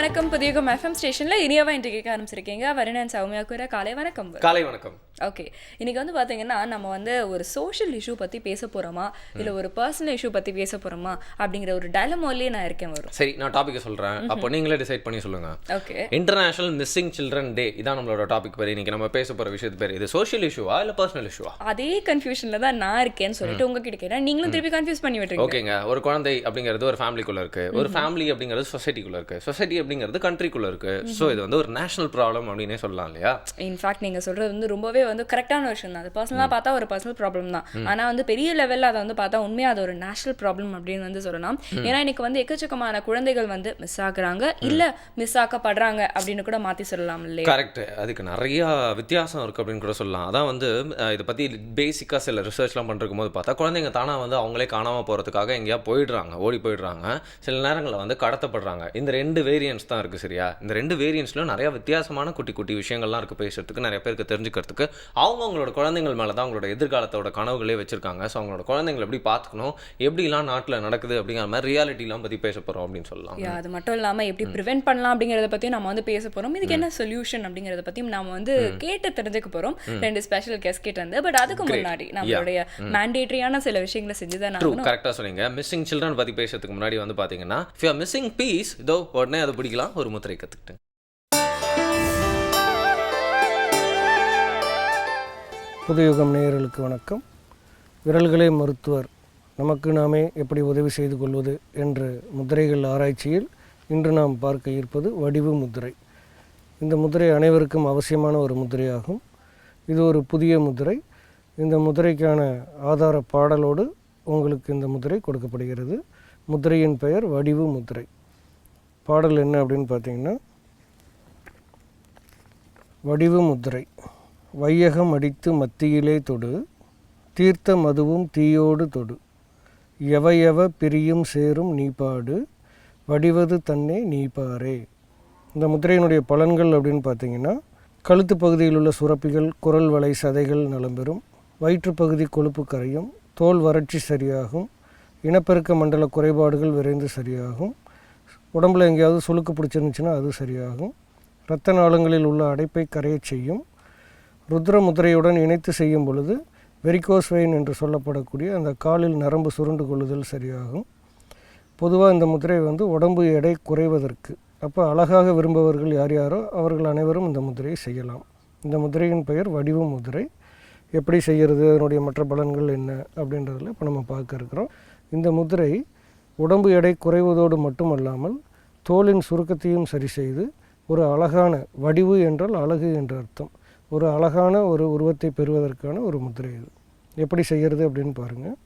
வணக்கம். புதியகம் எஃப்எம் ஸ்டேஷன்ல இனியவா இன்று கேட்க ஆரம்பிச்சிருக்கீங்க. வருணன் சௌமியா கூட காலை வணக்கம். காலை வணக்கம். ஓகே, இன்னைக்கு வந்து பாத்தீங்கன்னா நம்ம வந்து ஒரு சோஷியல் இஷ்யூ பத்தி பேச போறோமா இல்ல ஒரு பர்சனல் இஷ்யூ பத்தி பேச போறோமா அப்படிங்கிற ஒரு டைலமாலயே நான் இருக்கேன். வரும் சரி, நான் டாபிக் சொல்றேன். அப்போ நீங்களே டிசைட் பண்ணி சொல்லுங்க. ஓகே, இன்டர்நேஷனல் மிஸ்ஸிங் சில்ட்ரன் டே இதான் நம்மளோட டாபிக் பேர். இன்னைக்கு நம்ம பேச போற விஷயத்து பேர் இது சோஷியல் இஷ்யூவா இல்ல பர்சனல் இஷ்யூவா? அதே கன்ஃபியூஷன்ல தான் நான் இருக்கேன்னு சொல்லிட்டு உங்ககிட்ட கேட்டேன். நீங்களும் திருப்பி கன்ஃபியூஸ் பண்ணி விட்டுறீங்க. ஓகேங்க, ஒரு குழந்தை அப்படிங்கிறது ஒரு ஃபேமிலிக்குள்ள இருக்கு, ஒரு ஃபேமிலி அப்படிங்கிறது சொசைட்டிக்குள்ள இருக்கு, சொசைட்டி அப்படிங்கிறது கண்ட்ரிக்குள்ள இருக்கு. ஸோ இது வந்து ஒரு நேஷனல் ப்ராப்ளம் அப்படின்னே சொல்லலாம் இல்லையா? இன்ஃபேக்ட் நீங்க சொல்றது வந்து ரொம்பவே வந்து கரெக்டான விஷயம் தான். அது பர்சனலா பார்த்தா ஒரு பர்சனல் ப்ராப்ளம் தான். ஆனா வந்து பெரிய லெவல்ல அதை வந்து பார்த்தா உண்மையா அது ஒரு நேஷனல் ப்ராப்ளம் அப்படின்னு வந்து சொல்லலாம். ஏன்னா இன்னைக்கு வந்து எக்கச்சக்கமான குழந்தைகள் வந்து மிஸ் ஆகுறாங்க, இல்ல மிஸ் ஆக்கப்படுறாங்க அப்படின்னு கூட மாத்தி சொல்லலாம் இல்லையா? கரெக்ட். அதுக்கு நிறைய வித்தியாசம் இருக்கு அப்படின்னு கூட சொல்லலாம். அதான் வந்து இதை பத்தி பேசிக்கா சில ரிசர்ச்லாம் பண்ணிருக்கும் போது பார்த்தா குழந்தைங்க தானா வந்து அவங்களே காணாம போறதுக்காக எங்கேயா போயிடுறாங்க, ஓடி போயிடுறாங்க. சில நேரங்களில் வந்து கடத்தப்படுறாங்க. இந்த ரெண்டு வேரியன்ஸ் தான் இருக்கு சரியா? இந்த ரெண்டு வேரியன்ஸ்லையும் நிறைய வித்தியாசமான குட்டி குட்டி விஷயங்கள்லாம் இருக்குது பேசுறதுக்கு, நிறைய பேருக்கு தெரிஞ்சுக்கிறதுக்கு. அவங்களோட குழந்தைங்கள் மேலே தான் அவங்களோட எதிர்காலத்தோட கனவுகளே வச்சிருக்காங்க. ஸோ அவங்களோட குழந்தைங்களை எப்படி பார்த்துக்கணும், எப்படிலாம் நாட்டில் நடக்குது அப்படிங்கிற மாதிரி ரியாலிட்டிலாம் பற்றி பேச போகிறோம் அப்படின்னு சொல்லலாம். அது மட்டும் இல்லாமல் எப்படி ப்ரிவென்ட் பண்ணலாம் அப்படிங்கிறத பற்றியும் நம்ம வந்து பேச போகிறோம். இதுக்கு என்ன சொல்யூஷன் அப்படிங்கிறத பற்றியும் நம்ம வந்து கேட்டு தெரிஞ்சுக்க போகிறோம். ரெண்டு ஸ்பெஷல் கெஸ்ட் கிட்ட இருந்து. பட் அதுக்கு முன்னாடி நம்மளுடைய மேண்டேட்டரியான சில விஷயங்களை செஞ்சு தான் நான் கரெக்டாக சொன்னீங்க. மிஸ்ஸிங் சில்ட்ரன் பற்றி பேசுறதுக்கு முன்னாடி வந்து பார்த்தீங்கன்னா if you are missing piece இதோ உடனே அதை பிடிக்கலாம், ஒரு முத்திரை கற்றுக்கிட்டு. புதுயுகம் நேயர்களுக்கு வணக்கம். விரல்களே மருத்துவர், நமக்கு நாமே எப்படி உதவி செய்து கொள்வது என்ற முத்திரைகள் ஆராய்ச்சியில் இன்று நாம் பார்க்க இருப்பது வடிவு முத்திரை. இந்த முத்திரை அனைவருக்கும் அவசியமான ஒரு முத்திரையாகும். இது ஒரு புதிய முத்திரை. இந்த முத்திரைக்கான ஆதார பாடலோடு உங்களுக்கு இந்த முத்திரை கொடுக்கப்படுகிறது. முத்திரையின் பெயர் வடிவு முத்திரை. பாடல் என்ன அப்படின்னு பார்த்தீங்கன்னா, வடிவு முத்திரை. வையகம் அடித்து மத்தியிலே தொடு, தீர்த்த மதுவும் தீயோடு தொடு, எவையவ பிரியும் சேரும் நீப்பாடு, வடிவது தன்னே நீப்பாரே. இந்த முத்திரையினுடைய பலன்கள் அப்படின்னு பார்த்தீங்கன்னா, கழுத்து பகுதியில் உள்ள சுரப்பிகள், குரல் வளை சதைகள் நலம்பெறும், வயிற்றுப்பகுதி கொழுப்பு கரையும், தோல் வறட்சி சரியாகும், இனப்பெருக்க மண்டல குறைபாடுகள் விரைந்து சரியாகும், உடம்பில் எங்கேயாவது சுளுக்கு பிடிச்சிருந்துச்சுன்னா அது சரியாகும், இரத்த நாளங்களில் உள்ள அடைப்பை கரையச் செய்யும், ருத்ர முத்திரையுடன் இணைத்து செய்யும் பொழுது வெரிகோஸ் வெயின் என்று சொல்லப்படக்கூடிய அந்த காலில் நரம்பு சுருண்டு கொள்ளுதல் சரியாகும். பொதுவாக இந்த முத்திரை வந்து உடம்பு எடை குறைவதற்கு, அப்போ அழகாக விரும்புபவர்கள் யார் யாரோ அவர்கள் அனைவரும் இந்த முத்திரையை செய்யலாம். இந்த முத்திரையின் பெயர் வடிவு முத்திரை. எப்படி செய்கிறது, அதனுடைய மற்ற பலன்கள் என்ன அப்படின்றதில் இப்போ நம்ம பார்க்க இருக்கிறோம். இந்த முத்திரை உடம்பு எடை குறைவதோடு மட்டுமல்லாமல் தோலின் சுருக்கத்தையும் சரி செய்து ஒரு அழகான, வடிவு என்றால் அழகு என்ற அர்த்தம், ஒரு அழகான ஒரு உருவத்தை பெறுவதற்கான ஒரு முத்திரை. இது எப்படி செய்கிறது அப்படின்னு பாருங்கள்.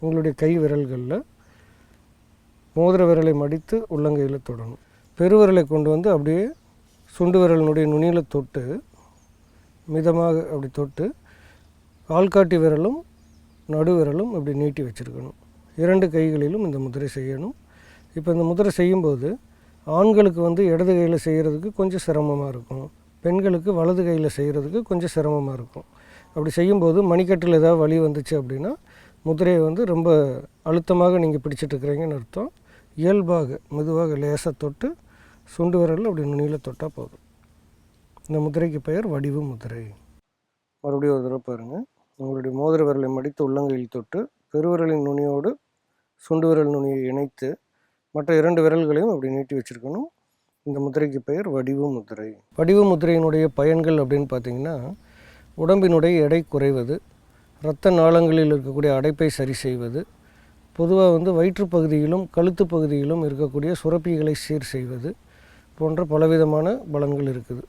உங்களுடைய கை விரல்களில் மோதிர விரலை மடித்து உள்ளங்கையில் தொடணும். பெருவிரலை கொண்டு வந்து அப்படியே சுண்டு விரலினுடைய நுனியில் தொட்டு மிதமாக அப்படி தொட்டு ஆள்காட்டி விரலும் நடுவிரலும் அப்படி நீட்டி வச்சுருக்கணும். இரண்டு கைகளிலும் இந்த முத்திரை செய்யணும். இப்போ இந்த முத்திரை செய்யும்போது ஆண்களுக்கு வந்து இடது கையில் செய்கிறதுக்கு கொஞ்சம் சிரமமாக இருக்கும், பெண்களுக்கு வலது கையில் செய்கிறதுக்கு கொஞ்சம் சிரமமாக இருக்கும். அப்படி செய்யும்போது மணிக்கட்டில் ஏதாவது வலி வந்துச்சு அப்படின்னா முத்திரையை வந்து ரொம்ப அழுத்தமாக நீங்கள் பிடிச்சிட்ருக்கிறீங்கன்னு அர்த்தம். இயல்பாக மெதுவாக லேசாக தொட்டு சுண்டு விரலில் அப்படி நுனியில் தொட்டால் போதும். இந்த முத்திரைக்கு பெயர் வடிவு முத்திரை. மறுபடியும் ஒரு தடவை பாருங்கள். உங்களுடைய மோதிர விரலை மடித்து உள்ளங்கையில் தொட்டு பெருவிரலின் நுனியோடு சுண்டு விரல் நுனியை இணைத்து மற்ற இரண்டு விரல்களையும் அப்படி நீட்டி வச்சுருக்கணும். இந்த முத்திரைக்கு பெயர் வடிவு முத்திரை. வடிவு முத்திரையினுடைய பயன்கள் அப்படின்னு பார்த்திங்கன்னா, உடம்பினுடைய எடை குறைவது, இரத்த நாளங்களில் இருக்கக்கூடிய அடைப்பை சரி செய்வது, பொதுவாக வந்து வயிற்றுப்பகுதியிலும் கழுத்து பகுதியிலும் இருக்கக்கூடிய சுரப்பிகளை சீர் செய்வது போன்ற பலவிதமான பலன்கள் இருக்குது.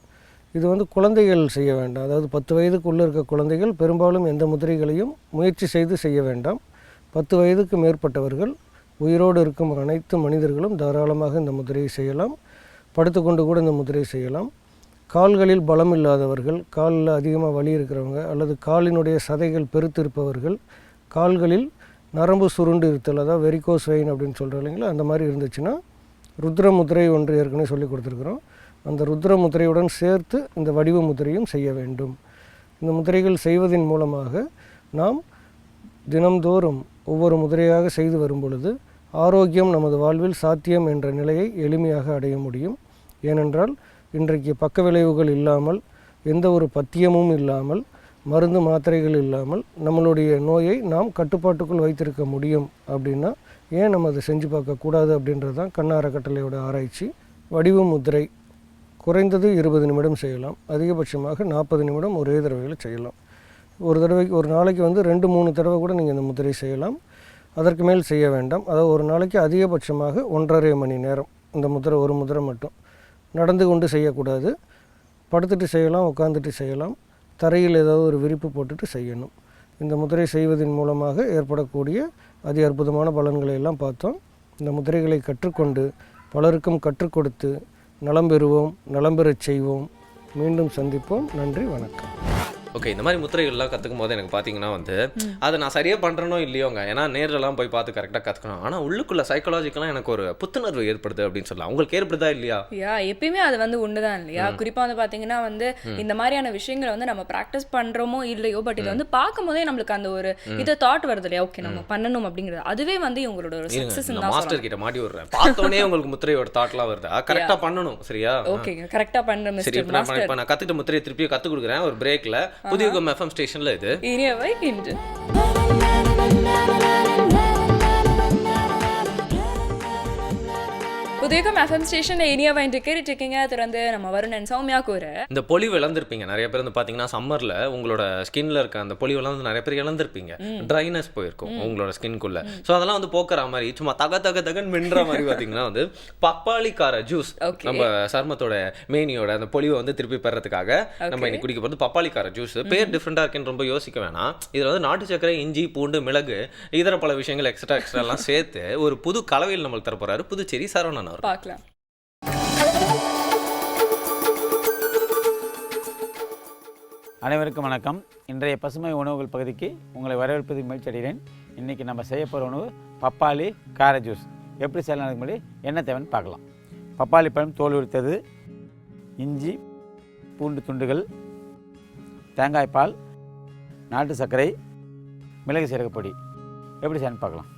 இது வந்து குழந்தைகள் செய்ய வேண்டாம். அதாவது 10 வயதுக்குள்ளே இருக்க குழந்தைகள் பெரும்பாலும் எந்த முத்திரைகளையும் முயற்சி செய்து செய்ய வேண்டாம். 10 வயதுக்கு மேற்பட்டவர்கள், உயிரோடு இருக்கும் அனைத்து மனிதர்களும் தாராளமாக இந்த முத்திரையை செய்யலாம். படுத்துக்கொண்டு கூட இந்த முத்திரையை செய்யலாம். கால்களில் பலம் இல்லாதவர்கள், காலில் அதிகமாக வலி இருக்கிறவங்க, அல்லது காலினுடைய சதைகள் பெருத்து இருப்பவர்கள், கால்களில் நரம்பு சுருண்டு இருத்தல், அதாவது வெரிகோஸ் வெயின் அப்படின்னு சொல்கிறோம் இல்லைங்களா, அந்த மாதிரி இருந்துச்சுன்னா ருத்ர முத்திரை ஒன்று ஏற்கனவே சொல்லி கொடுத்துருக்குறோம். அந்த ருத்ர முத்திரையுடன் சேர்த்து இந்த வடிவு முத்திரையும் செய்ய வேண்டும். இந்த முத்திரைகள் செய்வதன் மூலமாக நாம் தினம்தோறும் ஒவ்வொரு முத்திரையாக செய்து வரும் பொழுது ஆரோக்கியம் நமது வாழ்வில் சாத்தியம் என்ற நிலையை எளிமையாக அடைய முடியும். ஏனென்றால் இன்றைக்கு பக்க விளைவுகள் இல்லாமல், எந்த ஒரு பத்தியமும் இல்லாமல், மருந்து மாத்திரைகள் இல்லாமல் நம்மளுடைய நோயை நாம் கட்டுப்பாட்டுக்குள் வைத்திருக்க முடியும். அப்படின்னா ஏன் நம்ம அதை செஞ்சு பார்க்கக்கூடாது அப்படின்றது தான் கண் அறக்கட்டளையோட ஆராய்ச்சி. வடிவு முத்திரை குறைந்தது 20 நிமிடம் செய்யலாம், அதிகபட்சமாக 40 நிமிடம் ஒரே தடவையில் செய்யலாம். ஒரு நாளைக்கு 2-3 தடவை கூட நீங்கள் இந்த முத்திரை செய்யலாம். அதற்கு மேல் செய்ய வேண்டாம். அதாவது ஒரு நாளைக்கு அதிகபட்சமாக 1.5 மணி நேரம் இந்த முத்திரை, ஒரு முத்திரை மட்டும். நடந்து கொண்டு செய்யக்கூடாது. படுத்துட்டு செய்யலாம், உட்காந்துட்டு செய்யலாம், தரையில் ஏதாவது ஒரு விரிப்பு போட்டுட்டு செய்யணும். இந்த முத்திரை செய்வதன் மூலமாக ஏற்படக்கூடிய அதி அற்புதமான பலன்களை எல்லாம் பார்த்தோம். இந்த முத்திரைகளை கற்றுக்கொண்டு பலருக்கும் கற்றுக் கொடுத்து நலம் பெறுவோம், நலம் பெறச் செய்வோம். மீண்டும் சந்திப்போம். நன்றி, வணக்கம். ஓகே, இந்த மாதிரி முத்திரைகள்லாம் கற்றுக்கும் போது எனக்கு பார்த்தீங்கன்னா அதை நான் சரியாக பண்ணுறனோ இல்லையோங்க, ஏன்னா நேரிலலாம் போய் பார்த்து கரெக்டாக கற்றுக்கணும். ஆனால் உள்ளுக்குள்ள சைக்காலஜிக்கெலாம் எனக்கு ஒரு புத்துணர்வு ஏற்படுது அப்படின்னு சொல்லலாம். உங்களுக்கு ஏற்படுதா இல்லையா? எப்பயுமே அது ஒன்று தான் இல்லையா? குறிப்பாக பார்த்தீங்கன்னா இந்த மாதிரியான விஷயங்களை நம்ம ப்ராக்டிஸ் பண்ணுறோமோ இல்லையோ, பட் இதை பார்க்கும் போதே நம்மளுக்கு அந்த ஒரு இதை தாட் வருது இல்லையா, ஓகே நம்ம பண்ணணும் அப்படிங்கிறது. அதுவே இவங்களோட ஒரு சக்ஸஸ். மாஸ்டர் கிட்ட மாட்டி விடுறேன், பார்த்தோன்னே உங்களுக்கு முத்திரையோட தாட்லாம் வருது, கரெக்டாக பண்ணணும். சரியா? ஓகே, கரெக்டாக பண்ணுறேன். சரி, இப்போ நான் கற்றுக்கிட்ட முத்திரையை திருப்பி கற்றுக் கொடுக்குறேன் ஒரு பிரேக்கில். புதியுகம் எஃப்எம் ஸ்டேஷன்ல இது இனியவை இன்று. புதியகம் எஃப்எம் ஸ்டேஷன் இனியவை இன்று கேட்டுருக்கீங்க. தொடர்ந்து நம்ம வருணன் சௌமியா கூற இந்த பொலிவு இழந்திருப்பீங்க நிறைய பேர். பார்த்தீங்கன்னா சம்மர்ல உங்களோட ஸ்கின்ல இருக்க அந்த பொலிவெல்லாம் நிறைய பேர் இழந்திருப்பீங்க. ட்ரைனஸ் போயிருக்கும் உங்களோட ஸ்கின்குள்ள. ஸோ அதெல்லாம் போக்குற மாதிரி சும்மா தகன்னு மின்ற மாதிரி பார்த்தீங்கன்னா பப்பாளிக்கார ஜூஸ், நம்ம சர்மத்தோட மேனியோட அந்த பொலிவை திருப்பி பெறதுக்காக நம்ம இன்னைக்கு குடிக்க போகிறது பப்பாளிக்கார ஜூஸ். பேர் டிஃப்ரெண்டா இருக்குன்னு ரொம்ப யோசிக்க வேணாம். இதுல நாட்டு சர்க்கரை, இஞ்சி, பூண்டு, மிளகு, இதர பல விஷயங்கள் எக்ஸ்ட்ரா எல்லாம் சேர்த்து ஒரு புது கலவையில் நம்மளுக்கு தர போறாரு புதுச்சேரி சரவணன். பார்க்கலாம். அனைவருக்கும் வணக்கம். இன்றைய பசுமை உணவுகள் பகுதிக்கு உங்களை வரவேற்பதில் மகிழ்ச்சி அடைகிறேன். இன்றைக்கி நம்ம செய்ய போகிற உணவு பப்பாளி கார ஜூஸ். எப்படி செய்யலாம் முன்னாடி என்ன தேவைன்னு பார்க்கலாம். பப்பாளி பழம் தோல் உரித்தது, இஞ்சி பூண்டு துண்டுகள், தேங்காய் பால், நாட்டு சர்க்கரை, மிளகு சீரகப்பொடி. எப்படி செய்யணும்னு பார்க்கலாம்.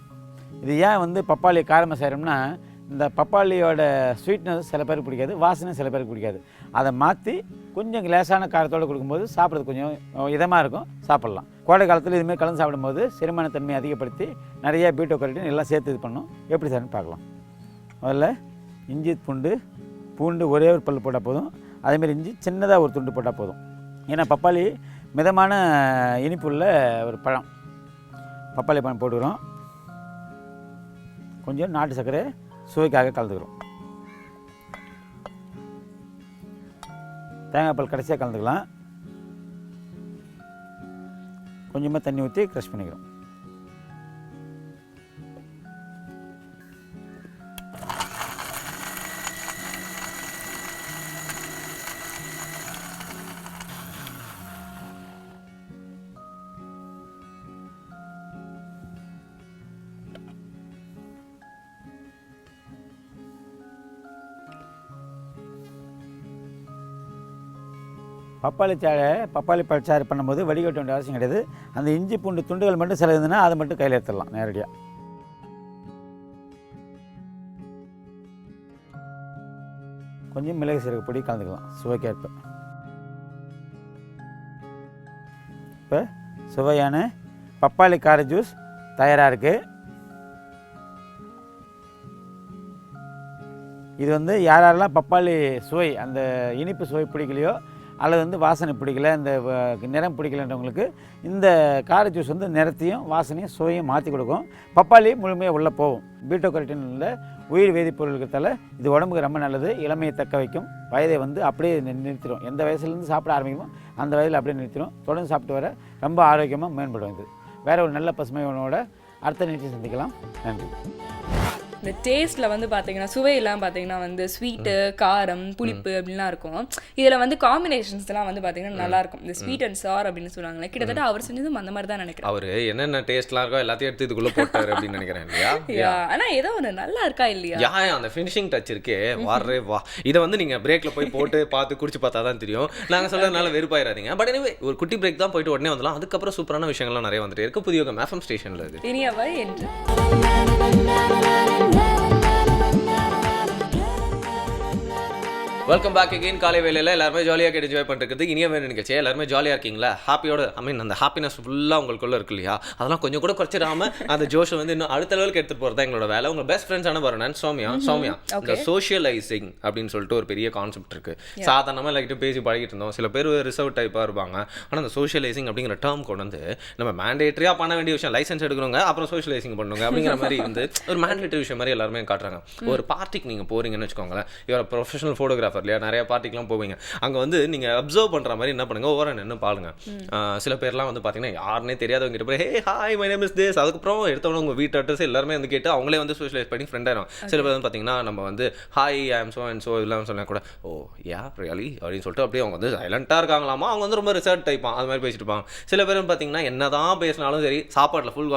இது ஏன் பப்பாளி காரமாக செய்கிறோம்னா, இந்த பப்பாளியோட ஸ்வீட்னஸ் சில பேருக்கு பிடிக்காது, வாசனை சில பேருக்கு பிடிக்காது. அதை மாற்றி கொஞ்சம் லேசான காரத்தோடு கொடுக்கும்போது சாப்பிட்றது கொஞ்சம் இதமாக இருக்கும், சாப்பிட்லாம். கோடை காலத்தில் இதுமாதிரி கலந்து சாப்பிடும்போது செரிமானத்தன்மையை அதிகப்படுத்தி நிறைய பீட்டோ கரோட்டின் எல்லாம் சேர்த்து இது பண்ணும். எப்படி செய்யணும்னு பார்க்கலாம். முதல்ல இஞ்சி பூண்டு ஒரே ஒரு பல் போட்டால் போதும். அதேமாதிரி இஞ்சி சின்னதாக ஒரு துண்டு போட்டால் போதும். ஏன்னா பப்பாளி மிதமான இனிப்புள்ள ஒரு பழம். பப்பாளி பழம் போட்டுக்கிறோம். கொஞ்சம் நாட்டு சர்க்கரை சுவைக்காக கலந்துக்கிறோம். தேங்காய் பால் கடைசியாக கலந்துக்கலாம். கொஞ்சமாக தண்ணி ஊற்றி க்ரஷ் பண்ணிக்கிறோம். பப்பாளி பழச்சாறு பண்ணும்போது வடிகட்ட வேண்டிய அவசியம் கிடையாது. அந்த இஞ்சி பூண்டு துண்டுகள் மட்டும் சில இருந்ததுன்னா அதை மட்டும் கையில் எடுத்துடலாம் நேரடியாக. கொஞ்சம் மிளகு சீரக பொடி கலந்துக்கலாம் சுவைக்கேற்ப. இப்போ சுவையான பப்பாளி கார ஜூஸ் தயாராக இருக்குது. இது யாரெல்லாம் பப்பாளி சுவை, அந்த இனிப்பு சுவை பிடிக்கலையோ அல்லது வாசனை பிடிக்கல, இந்த நிறம் பிடிக்கலன்றவங்களுக்கு இந்த கார ஜூஸ் நிறத்தையும் வாசனையும் சுவையும் மாற்றி கொடுக்கும். பப்பாளி முழுமையாக உள்ளே போகும். பீட்டோ கரோட்டின் உள்ள உயிர் வேதிப்பொருட்களால் இது உடம்புக்கு ரொம்ப நல்லது. இளமையை தக்க வைக்கும். வயதை அப்படியே நிறுத்திடும். எந்த வயசுலேருந்து சாப்பிட ஆரம்பிக்குமோ அந்த வயதில் அப்படியே நிறுத்திடும். தொடர்ந்து சாப்பிட்டு வர ரொம்ப ஆரோக்கியமாக மேம்படும். இது வேறு ஒரு நல்ல பசுமை உணவோட அடுத்த நிகழ்ச்சி சந்திக்கலாம். நன்றி. இந்த டேஸ்ட்டில் பார்த்தீங்கன்னா சுவையெல்லாம் பார்த்தீங்கன்னா ஸ்வீட்டு, காரம், புளிப்பு அப்படின்லாம் இருக்கும். இதில் காம்பினேஷன்ஸ்லாம் பார்த்தீங்கன்னா நல்லாயிருக்கும். இந்த ஸ்வீட் அண்ட் சார் அப்படின்னு சொல்லுவாங்களே, கிட்டத்தட்ட அவர் செஞ்சதும் அந்த மாதிரி தான் நினைக்கிறேன். அவர் என்னென்ன டேஸ்ட்லாம் இருக்கோ எல்லாத்தையும் எடுத்து இதுக்குள்ளே போட்டார் அப்படின்னு நினைக்கிறேன் இல்லையா? ஆனால் ஏதோ ஒன்று நல்லா இருக்கா இல்லையா? அந்த ஃபினிஷிங் டச் இருக்கே, வாரே வா. இதை நீங்கள் பிரேக்கில் போய் போட்டு பார்த்து குடிச்சு பார்த்தா தான் தெரியும். நாங்கள் சொல்கிறதுனால வெறுப்பாயிராதீங்க. பட் எனவே ஒரு குட்டி பிரேக் தான், போயிட்டு உடனே வந்துடலாம். அதுக்கப்புறம் சூப்பரான விஷயங்கள்லாம் நிறைய வந்துட்டு இருக்கு புதிய எஃப்எம் ஸ்டேஷனில். இது இனியவை என்று வெல்கம் பேக் அகெயின். காலை வேலையில் எல்லாருமே ஜாலியாக கேட்டு என்ஜாய் பண்ணுறது இனிய வேணும் நிகழ்ச்சி. எல்லாருமே ஜாலியாக இருக்கீங்களா? ஹாப்பியோட அந்த ஹாப்பினஸ் ஃபுல்லாக உங்களுக்குள்ளே இருக்கு இல்லையா? அதெல்லாம் கொஞ்சம் கூட குறைச்சிடாம அந்த ஜோஷை வந்து இன்னும் அடுத்த லெவலுக்கு எடுத்துகிட்டு போகிறது தான் எங்களோட வேலை. உங்கள் பெஸ்ட் ஃப்ரெண்ட்ஸான வரணும் சௌமியா. இந்த சோஷியலைசிங் அப்படின்னு சொல்லிட்டு ஒரு பெரிய கான்செப்ட் இருக்குது. சாதாரணமாக லைட்டு பேசி பழகிட்டு இருந்தோம். சில பேர் ரிசர்வ் டைப்பாக இருப்பாங்க. ஆனால் அந்த சோஷியலைசிங் அப்படிங்கிற டேர்ம் கொண்டு வந்து நம்ம மேண்டேட்டரியாக பண்ண வேண்டிய விஷயம், லைசன்ஸ் எடுக்கிறவங்க அப்புறம் சோஷியலைசிங் பண்ணுங்க அப்படிங்கிற மாதிரி வந்து ஒரு மேண்டேட்டரி விஷயம் மாதிரி எல்லாருமே காட்டுறாங்க. ஒரு பார்ட்டிக்கு நீங்கள் போகிறீங்கன்னு வச்சுக்கோங்களேன், இவர் ப்ரொஃபஷனல் ஃபோட்டோகிராஃபர் இல்லையா, நிறைய பார்ட்டிக்கெலாம் போவீங்க. அங்கே வந்து நீங்கள் அப்சர்வ் பண்ணுற மாதிரி என்ன பண்ணுங்க, ஓவராக நின்று பாருங்க. சில பேர்லாம் வந்து பார்த்தீங்கன்னா யாருன்னே தெரியாதவங்க கிட்ட போய் hey hi my name is this, அதுக்கப்புறம் எடுத்தவங்க உங்கள் வீட்டு அட்ரஸ் எல்லாருமே வந்து கேட்டு அவங்களே வந்து சோஷியலைஸ் பண்ணி ஃப்ரெண்ட் ஆயிடும். சில பேர் வந்து பார்த்தீங்கன்னா நம்ம வந்து hi I am so and so இதெல்லாம் சொன்னால் கூட ஓ யா ரியலி அப்படின்னு சொல்லிட்டு அப்படியே அவங்க வந்து சைலண்ட்டாக இருக்காங்களாமா. அவங்க வந்து ரொம்ப ரிசர்ட் டைப்பாக அது மாதிரி பேசிட்டு இருப்பாங்க. சில பேர் பார்த்தீங்கன்னா என்ன தான் பேசினாலும் சரி சாப்பாட்டில் ஃபுல்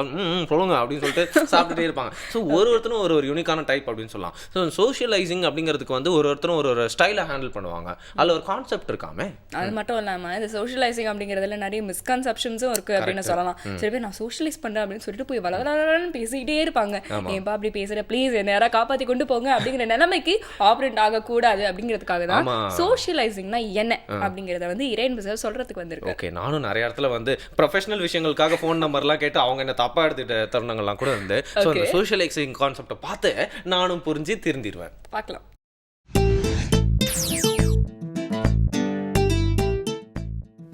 சொல்லுங்க அப்படின்னு சொல்லிட்டு சாப்பிட்டுட்டே இருப்பாங்க. ஸோ ஒருத்தரும் ஒரு யூனிக்கான டைப் அப்படின்னு சொல்லலாம். ஸோ சோஷியலைசிங் அப்படிங்கிறதுக்கு வந்து ஒருத்தரும் ஒரு ஸ்டைலை ஹேண்டில் பண்ணுவாங்க. அதில் ஒரு கான்செப்ட் இருக்காமே. அது மட்டும் இல்லாமல் இந்த சோஷியலைசிங் அப்படிங்கிறதுல நிறைய மிஸ்கன்செப்ஷன்ஸும் இருக்குது அப்படின்னு சொல்லலாம். சில பேர் நான் சோஷியலைஸ் பண்ணுறேன் அப்படின்னு சொல்லிட்டு போய் வளவலன்னு பேசிக்கிட்டே இருப்பாங்க. ஏன்பா அப்படி பேசுகிற, ப்ளீஸ் என்ன யாராவது காப்பாற்றி கொண்டு போங்க அப்படிங்கிற நிலைமைக்கு ஆப்ரேட் ஆகக்கூடாது அப்படிங்கிறதுக்காக தான் சோஷியலைசிங்னா என்ன அப்படிங்கிறத வந்து இறைன் சார் சொல்கிறதுக்கு வந்திருக்கு. ஓகே, நானும் நிறைய இடத்துல வந்து ப்ரொஃபஷனல் விஷயங்களுக்காக ஃபோன் நம்பர்லாம் கேட்டு அவங்க என்ன தப்பாக எடுத்துகிட்ட தருணங்கள்லாம் கூட இருந்து ஸோ அந்த சோஷியலைசிங் கான்செப்டை பார்த்து நானும் புரிஞ்சு திருந்திடுவேன். பார்க்கலாம்.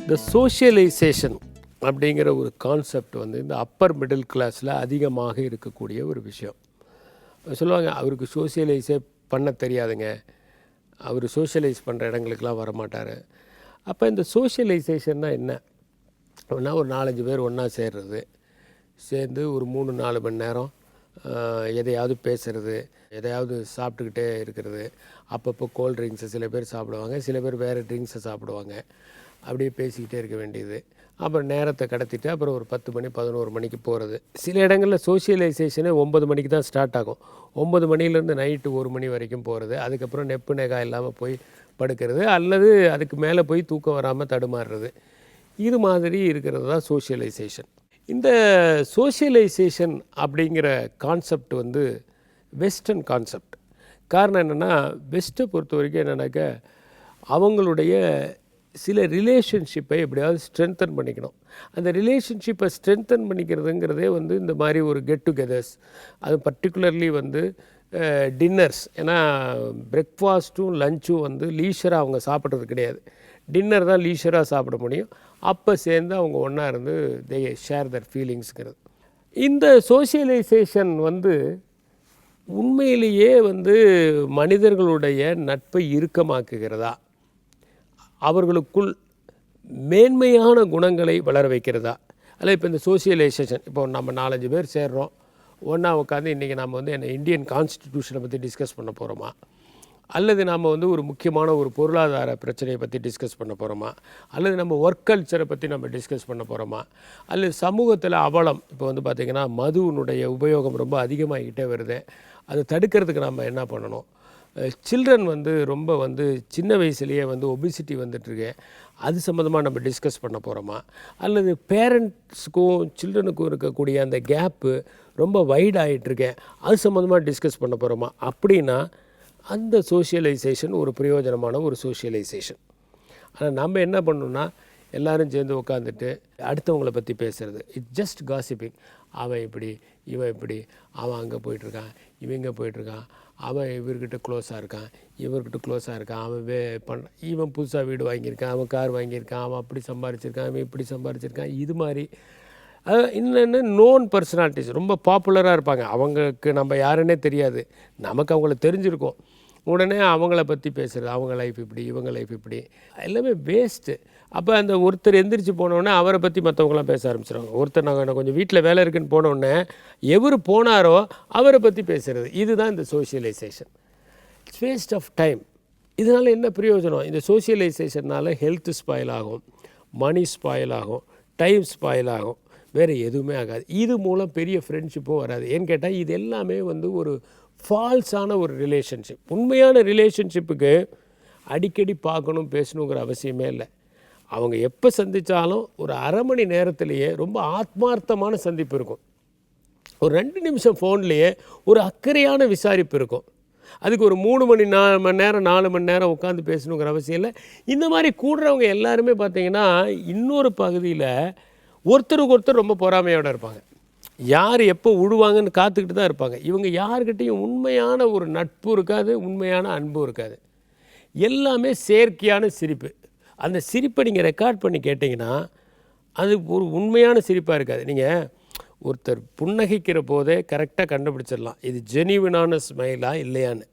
இந்த சோஷியலைசேஷன் அப்படிங்கிற ஒரு கான்செப்ட் வந்து இந்த அப்பர் மிடில் கிளாஸில் அதிகமாக இருக்கக்கூடிய ஒரு விஷயம். சொல்லுவாங்க அவருக்கு சோஷியலைஸே பண்ண தெரியாதுங்க, அவர் சோஷியலைஸ் பண்ணுற இடங்களுக்கெல்லாம் வரமாட்டார். அப்போ இந்த சோஷியலைசேஷன்னா என்ன அப்படின்னா, ஒரு 4-5 பேர் ஒன்றா சேர்ந்து ஒரு 3-4 மணி நேரம் எதையாவது பேசுகிறது, எதையாவது சாப்பிட்டுக்கிட்டே இருக்கிறது. அப்பப்போ கோல்ட் ட்ரிங்க்ஸை சில பேர் சாப்பிடுவாங்க, சில பேர் வேறு ட்ரிங்க்ஸை சாப்பிடுவாங்க. அப்படியே பேசிக்கிட்டே இருக்க வேண்டியது. அப்புறம் நேரத்தை கடத்திட்டு அப்புறம் ஒரு 10 மணி 11 மணிக்கு போகிறது. சில இடங்களில் சோஷியலைசேஷனே 9 மணிக்கு தான் ஸ்டார்ட் ஆகும். 9 மணிலேருந்து நைட்டு 1 மணி வரைக்கும் போகிறது. அதுக்கப்புறம் நெப்பு நெகா இல்லாமல் போய் படுக்கிறது, அல்லது அதுக்கு மேலே போய் தூக்கம் வராமல் தடுமாறுறது. இது மாதிரி இருக்கிறது தான் சோஷியலைசேஷன். இந்த சோஷியலைசேஷன் அப்படிங்கிற கான்செப்ட் வந்து வெஸ்டர்ன் கான்செப்ட். காரணம் என்னென்னா, வெஸ்ட்டை பொறுத்த வரைக்கும் என்னென்னாக்க அவங்களுடைய சில ரிலேஷன்ஷிப்பை எப்படியாவது ஸ்ட்ரென்தன் பண்ணிக்கணும். அந்த ரிலேஷன்ஷிப்பை ஸ்ட்ரென்தன் பண்ணிக்கிறதுங்கிறதே வந்து இந்த மாதிரி ஒரு கெட் டுகெதர்ஸ், அது பர்டிகுலர்லி வந்து டின்னர்ஸ். ஏன்னா பிரேக்ஃபாஸ்ட்டும் லஞ்சும் வந்து லீஷராக அவங்க சாப்பிட்றது கிடையாது. டின்னர் தான் லீஷராக சாப்பிட முடியும். அப்போ சேர்ந்து அவங்க ஒன்றா இருந்து தே ஷேர் தர் ஃபீலிங்ஸுங்கிறது. இந்த சோஷியலைசேஷன் வந்து உண்மையிலேயே வந்து மனிதர்களுடைய நட்பை இறுக்கமாக்குகிறதா, அவர்களுக்குள் மேன்மையான குணங்களை வளர வைக்கிறதா? அல்ல இப்போ இந்த சோஷியலைசேஷன், இப்போ நம்ம 4-5 பேர் சேர்றோம், ஒன்றா உட்காந்து இன்றைக்கி நம்ம வந்து என்ன இந்தியன் கான்ஸ்டிடியூஷனை பற்றி டிஸ்கஸ் பண்ண போகிறோமா, அல்லது நம்ம வந்து ஒரு முக்கியமான ஒரு பொருளாதார பிரச்சனையை பற்றி டிஸ்கஸ் பண்ண போகிறோமா, அல்லது நம்ம ஒர்க் கல்ச்சரை பற்றி நம்ம டிஸ்கஸ் பண்ண போகிறோமா, அல்லது சமூகத்தில் அவலம், இப்போ வந்து பார்த்திங்கன்னா மதுவினுடைய உபயோகம் ரொம்ப அதிகமாகிக்கிட்டே வருது, அதை தடுக்கிறதுக்கு நம்ம என்ன பண்ணணும், சில்ட்ரன் வந்து ரொம்ப வந்து சின்ன வயசுலேயே வந்து ஒபிசிட்டி வந்துட்டுருக்கு, அது சம்மந்தமாக நம்ம டிஸ்கஸ் பண்ண போகிறோமா, அல்லது பேரண்ட்ஸுக்கும் சில்ட்ரனுக்கும் இருக்கக்கூடிய அந்த கேப்பு ரொம்ப வைட் ஆகிட்டுருக்கேன், அது சம்மந்தமாக டிஸ்கஸ் பண்ண போகிறோமா? அப்படின்னா அந்த சோஷியலைசேஷன் ஒரு பிரயோஜனமான ஒரு சோஷியலைசேஷன். ஆனால் நம்ம என்ன பண்ணணும்னா, எல்லோரும் சேர்ந்து உட்காந்துட்டு அடுத்தவங்களை பற்றி பேசுகிறது, இட்ஸ் ஜஸ்ட் காசிப்பிங். அவன் இப்படி, இவன் இப்படி, அவன் அங்கே போயிட்டுருக்கான், இவன் இங்கே போயிட்டுருக்கான், அவன் இவர்கிட்ட க்ளோஸாக இருக்கான், இவர்கிட்ட க்ளோஸாக இருக்கான், அவன் இவன் புதுசாக வீடு வாங்கியிருக்கான், அவன் கார் வாங்கியிருக்கான், அவன் அப்படி சம்பாரிச்சிருக்கான், இவன் இப்படி சம்பாரிச்சிருக்கான். இது மாதிரி இன்னொன்று நோன் பர்சனாலிட்டிஸ் ரொம்ப பாப்புலராக இருப்பாங்க. அவங்களுக்கு நம்ம யாருன்னே தெரியாது, நமக்கு அவங்கள தெரிஞ்சிருக்கோம். உடனே அவங்கள பற்றி பேசுகிறது, அவங்க லைஃப் இப்படி, இவங்க லைஃப் இப்படி, எல்லாமே வேஸ்ட்டு. அப்போ அந்த ஒருத்தர் எந்திரிச்சு போனோடனே அவரை பற்றி மற்றவங்களாம் பேச ஆரம்பிச்சிடுவாங்க. ஒருத்தர் நாங்கள் கொஞ்சம் வீட்டில் வேலை இருக்குன்னு போனோடனே எவர் போனாரோ அவரை பற்றி பேசுகிறது. இதுதான் இந்த socialisation. It's waste of time. இதனால் என்ன பிரயோஜனம்? இந்த சோஷியலைசேஷனால் ஹெல்த் ஸ்பாயில் ஆகும், மணி ஸ்பாயில் ஆகும், டைம் ஸ்பாயில் ஆகும், வேறு எதுவுமே ஆகாது. இது மூலம் பெரிய ஃப்ரெண்ட்ஷிப்பும் வராது. ஏன்னு கேட்டால் இது எல்லாமே வந்து ஒரு ஃபால்ஸான ஒரு ரிலேஷன்ஷிப். உண்மையான ரிலேஷன்ஷிப்புக்கு அடிக்கடி பார்க்கணும் பேசணுங்கிற அவசியமே இல்லை. அவங்க எப்போ சந்தித்தாலும் ஒரு அரை மணி நேரத்திலேயே ரொம்ப ஆத்மார்த்தமான சந்திப்பு இருக்கும். ஒரு 2 நிமிஷம் ஃபோன்லேயே ஒரு அக்கறையான விசாரிப்பு இருக்கும். அதுக்கு ஒரு 3 மணி நேரம் 4 மணி நேரம் உட்காந்து பேசணுங்கிற அவசியம் இல்லை. இந்த மாதிரி கூடுறவங்க எல்லாருமே பார்த்தீங்கன்னா இன்னொரு பகுதியில் ஒருத்தருக்கு ஒருத்தர் ரொம்ப பொறாமையோடு இருப்பாங்க. யார் எப்போ விடுவாங்கன்னு காத்துக்கிட்டு தான் இருப்பாங்க. இவங்க யாருக்கிட்டையும் உண்மையான ஒரு நட்பு இருக்காது, உண்மையான அன்பும் இருக்காது. எல்லாமே செயற்கையான சிரிப்பு. அந்த சிரிப்பை நீங்கள் ரெக்கார்ட் பண்ணி கேட்டிங்கன்னா அது ஒரு உண்மையான சிரிப்பாக இருக்காது. நீங்கள் ஒருத்தர் புன்னகைக்கிற போதே கரெக்டாக கண்டுபிடிச்சிடலாம் இது ஜெனியூனான ஸ்மைலா இல்லையான்னு.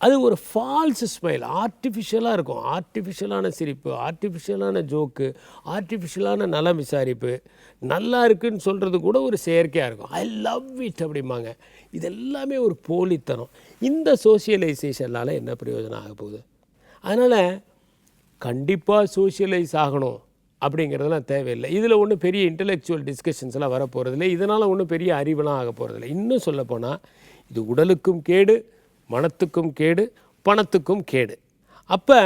அது ஒரு ஃபால்ஸ் ஸ்மைல், ஆர்டிஃபிஷியலாக இருக்கும். ஆர்டிஃபிஷியலான சிரிப்பு, ஆர்டிஃபிஷியலான ஜோக்கு, ஆர்டிஃபிஷியலான நலம் விசாரிப்பு, நல்லா இருக்குன்னு சொல்கிறது கூட ஒரு செயற்கையாக இருக்கும். ஐ லவ் இட் அப்படிம்பாங்க. இது எல்லாமே ஒரு போலித்தனம். இந்த சோஷியலைசேஷனால் என்ன பிரயோஜனம் ஆக போகுது? அதனால் கண்டிப்பாக சோஷியலைஸ் ஆகணும் அப்படிங்கிறதெல்லாம் தேவையில்லை. இதில் ஒன்றும் பெரிய இன்டெலெக்சுவல் டிஸ்கஷன்ஸ்லாம் வர போகிறதில்லை. இதனால் ஒன்றும் பெரிய அறிவெல்லாம் ஆக போகிறதில்லை. இன்னும் சொல்லப்போனால் இது உடலுக்கும் கேடு, மனத்துக்கும் கேடு, பணத்துக்கும் கேடு. அப்போ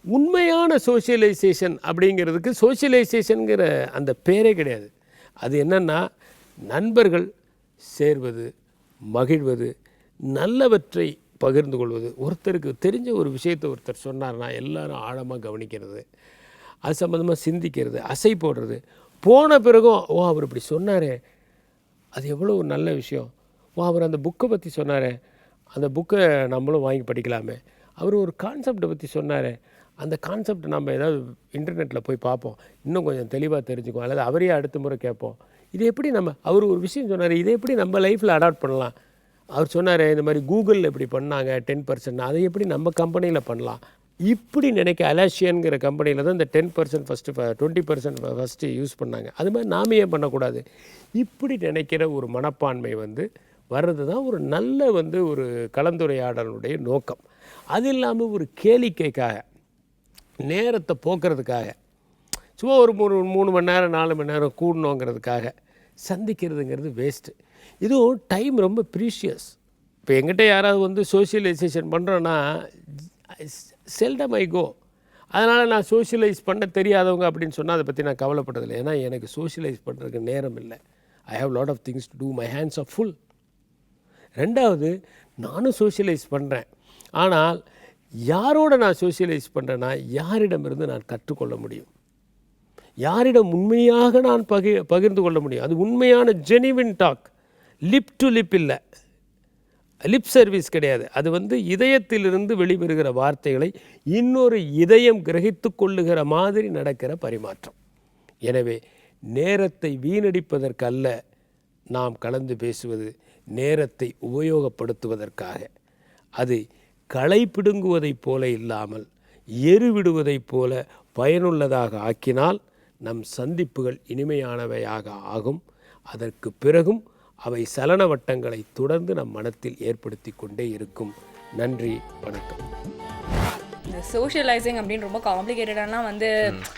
உண்மையான சோஷியலைசேஷன் அப்படிங்கிறதுக்கு சோஷியலைசேஷனுங்கிற அந்த பேரே கிடையாது. அது என்னென்னா நண்பர்கள் சேர்வது, மகிழ்வது, நல்லவற்றை பகிர்ந்து கொள்வது. ஒருத்தருக்கு தெரிஞ்ச ஒரு விஷயத்தை ஒருத்தர் சொன்னார்னா எல்லாரும் ஆழமாக கவனிக்கிறது, அது சம்மந்தமாக சிந்திக்கிறது, அசை போடுறது. போன பிறகும் ஓ அவர் இப்படி சொன்னாரே, அது எவ்வளோ ஒரு நல்ல விஷயம். ஓ அவர் அந்த புக்கை பற்றி சொன்னாரே, அந்த புக்கை நம்மளும் வாங்கி படிக்கலாமே. அவர் ஒரு கான்செப்டை பற்றி சொன்னார், அந்த கான்செப்ட் நம்ம ஏதாவது இன்டர்நெட்டில் போய் பார்ப்போம், இன்னும் கொஞ்சம் தெளிவாக தெரிஞ்சுக்குவோம், அல்லது அவரையே அடுத்த முறை கேட்போம். இது எப்படி அவர் ஒரு விஷயம் சொன்னார், இதை எப்படி நம்ம லைஃப்பில் அடாப்ட் பண்ணலாம். அவர் சொன்னார் இந்த மாதிரி கூகுளில் இப்படி பண்ணாங்க 10%, அதை எப்படி நம்ம கம்பெனியில் பண்ணலாம். இப்படி நினைக்க அலாஷியன்கிற கம்பெனியில் தான் இந்த 10% ஃபஸ்ட்டு 20% ஃபஸ்ட்டு யூஸ் பண்ணாங்க. அது மாதிரி நாம ஏன் பண்ணக்கூடாது? இப்படி நினைக்கிற ஒரு மனப்பான்மை வர்றது தான் ஒரு நல்ல ஒரு கலந்துரையாடலுடைய நோக்கம். அது இல்லாமல் ஒரு கேளிக்கைக்காக, நேரத்தை போக்குறதுக்காக, சும்மா ஒரு 3 மணி நேரம் 4 மணி நேரம் கூடணுங்கிறதுக்காக சந்திக்கிறதுங்கிறது வேஸ்ட்டு. இதுவும் டைம் ரொம்ப ப்ரீஷியஸ். இப்போ எங்கிட்ட யாராவது சோஷியலைசேஷன் பண்ணுறோன்னா செல்டம் ஐ கோ. அதனால் நான் சோஷியலைஸ் பண்ண தெரியாதவங்க அப்படின்னு சொன்னால் அதை பற்றி நான் கவலைப்பட்டதில்லை. ஏன்னா எனக்கு சோஷியலைஸ் பண்ணுறதுக்கு நேரம் இல்லை. I have lot of things to do, my hands are full. ரெண்டாவது, நானும் சோஷியலைஸ் பண்ணுறேன். ஆனால் யாரோட நான் சோஷியலைஸ் பண்ணுறேன்னா யாரிடமிருந்து நான் கற்றுக்கொள்ள முடியும், யாரிடம் உண்மையாக நான் பகிர்ந்து கொள்ள முடியும். அது உண்மையான ஜெனிவின் டாக், லிப் டு லிப் இல்லை, லிப் சர்வீஸ் கிடையாது. அது இதயத்திலிருந்து வெளிவருகிற வார்த்தைகளை இன்னொரு இதயம் கிரகித்து கொள்ளுகிற மாதிரி நடக்கிற பரிமாற்றம். எனவே நேரத்தை வீணடிப்பதற்கல்ல நாம் கலந்து பேசுவது, நேரத்தை உபயோகப்படுத்துவதற்காக. அது களை பிடுங்குவதைப் போல இல்லாமல் எருவிடுவதைப் போல பயனுள்ளதாக ஆக்கினால் நம் சந்திப்புகள் இனிமையானவையாக ஆகும். அதற்கு பிறகும் அவை சலன வட்டங்களை தொடர்ந்து நம் மனத்தில் ஏற்படுத்தி கொண்டே இருக்கும். நன்றி, வணக்கம். இந்த சோஷியலைசிங் அப்படின்னு ரொம்ப காம்ப்ளிகேட்டடாலாம்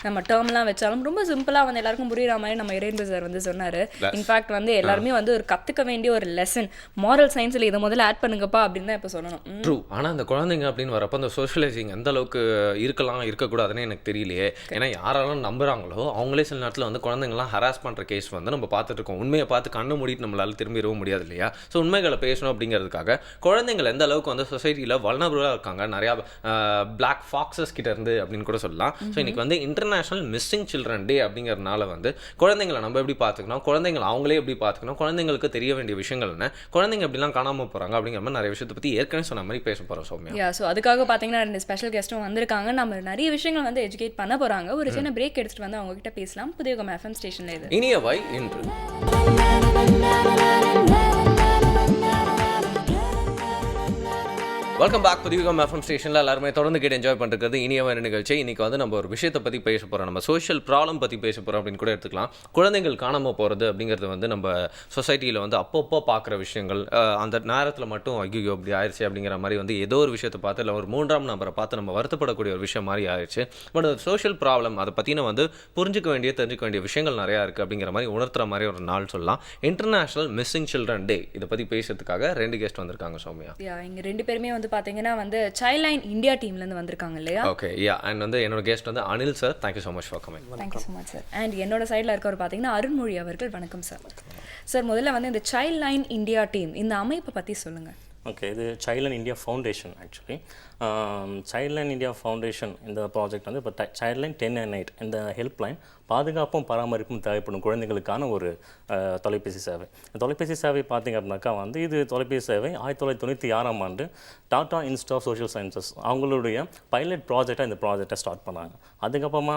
நம்ம டேர்ம்லாம் வச்சாலும் ரொம்ப சிம்பிளாக எல்லாருக்கும் புரியுற மாதிரி நம்ம இறையன்பு சார் சொன்னார். இன்ஃபேக்ட் எல்லாருமே ஒரு கற்றுக்க வேண்டிய ஒரு லெசன், மாரல் சயின்ஸில் இதை முதல்ல ஆட் பண்ணுங்கப்பா அப்படின்னு தான் இப்போ சொல்லணும். ட்ரூ. ஆனால் அந்த குழந்தைங்க அப்படின்னு வரப்போ அந்த சோஷியலைசிங் எந்த அளவுக்கு இருக்கலாம் இருக்கக்கூடாதுன்னு எனக்கு தெரியலையே. ஏன்னா யாரெல்லாம் நம்புகிறாங்களோ அவங்களே சில நேரத்தில் குழந்தைங்களாம் ஹராஸ் பண்ணுற கேஸ் நம்ம பார்த்துட்டு இருக்கோம். உண்மையை பார்த்து கண்ணு மூடிட்டு நம்மளால் திரும்பிடவும் முடியாது இல்லையா? ஸோ உண்மைகளை பேசணும் அப்படிங்கிறதுக்காக குழந்தைங்கள் எந்த அளவுக்கு சொசைட்டியில் வல்னரபிளாக இருக்காங்க, நிறையா பிளாக் ஃபாக்ஸஸ் கிட்ட இருந்து அப்படின்னு கூட சொல்லலாம். ஸோ இன்னைக்கு இன்டர்நேஷனல் மிஸ்ஸிங் சில்ட்ரன் டே அப்படிங்கிறதுனால குழந்தைங்களை நம்ம எப்படி பார்த்துக்கணும், குழந்தைங்களை அவங்களே எப்படி பார்த்துக்கணும், குழந்தைங்களுக்கு தெரிய வேண்டிய விஷயங்கள் என்ன, குழந்தைங்க எப்படிலாம் காணாமல் போகிறாங்க அப்படிங்கிற மாதிரி நிறைய விஷயத்தை பற்றி ஏற்கனவே சொன்ன மாதிரி பேச போகிறோம் சௌமியா. ஸோ அதுக்காக பார்த்தீங்கன்னா 2 ஸ்பெஷல் கெஸ்ட்டும் வந்திருக்காங்க. நம்ம நிறைய விஷயங்கள் எஜுகேட் பண்ண போகிறாங்க. ஒரு சின்ன பிரேக் எடுத்துகிட்டு அவங்க கிட்ட பேசலாம். புதிய FM ஸ்டேஷனில் இது இனியவை இன்று. Welcome back. புதிய FM ஸ்டேஷனில் எல்லாருமே தொடர்ந்து கேட்டு என்ஜாய் பண்ணுறது இனியவன் நிகழ்ச்சி. இன்றைக்கி நம்ம ஒரு விஷயத்தை பற்றி பேச போகிறோம். நம்ம சோஷியல் ப்ராப்ளம் பற்றி பேச போகிறோம் அப்படின்னு கூட எடுத்துக்கலாம். குழந்தைகள் காணாமல் போகிறது அப்படிங்கிறது நம்ம சொசைட்டியில் அப்பப்போ பார்க்குற விஷயங்கள். அந்த நேரத்தில் மட்டும் ஐயோ இப்படி ஆயிடுச்சு அப்படிங்கிற மாதிரி ஏதோ ஒரு விஷயத்தை பார்த்து இல்லை ஒரு 3ஆம் நபரை பார்த்து நம்ம வருத்தப்படக்கூடிய ஒரு விஷயம் மாதிரி ஆயிடுச்சு. பட் அது சோஷியல் ப்ராப்ளம், அதை பற்றின தெரிஞ்சுக்க வேண்டிய விஷயங்கள் நிறையா இருக்குது அப்படிங்கிற மாதிரி உணர்த்துற மாதிரி ஒரு நாள் சொல்லலாம். இன்டர்நேஷனல் மிஸ்ஸிங் சில்ட்ரன் டே. இதை பற்றி பேசுறதுக்காக 2 கெஸ்ட் வந்திருக்காங்க சௌமியா. இங்கே 2 பேருமே பாத்தீங்கன்னா சைல்ட் லைன் இந்தியா டீம்ல இருந்து வந்திருக்காங்க இல்லையா? Okay, yeah. அண்ட் என்னோட guest Anil sir. Thank you so much for coming. Thank you so much sir. And என்னோட சைடுல இருக்கவர் பாத்தீங்கன்னா அருண்மொழி அவர்கள். வணக்கம் சார். சார், முதல்ல இந்த சைல்ட் லைன் இந்தியா டீம் இந்த அமைப்பை பத்தி சொல்லுங்க. ஓகே, இது Childline India foundation. Actually Childline India foundation இந்த ப்ராஜெக்ட் வந்து இப்போ சைல்ட்லைன் 1098 இந்த ஹெல்ப்லைன் பாதுகாப்பும் பராமரிப்பும் தேவைப்படும் குழந்தைகளுக்கான ஒரு தொலைபேசி சேவை. இந்த தொலைபேசி சேவை பார்த்திங்க அப்படின்னாக்கா வந்து இது தொலைபேசி சேவை 1996ஆம் ஆண்டு Tata institute of social sciences அவங்களுடைய பைலட் ப்ராஜெக்டாக இந்த ப்ராஜெக்டை ஸ்டார்ட் பண்ணாங்க. அதுக்கப்புறமா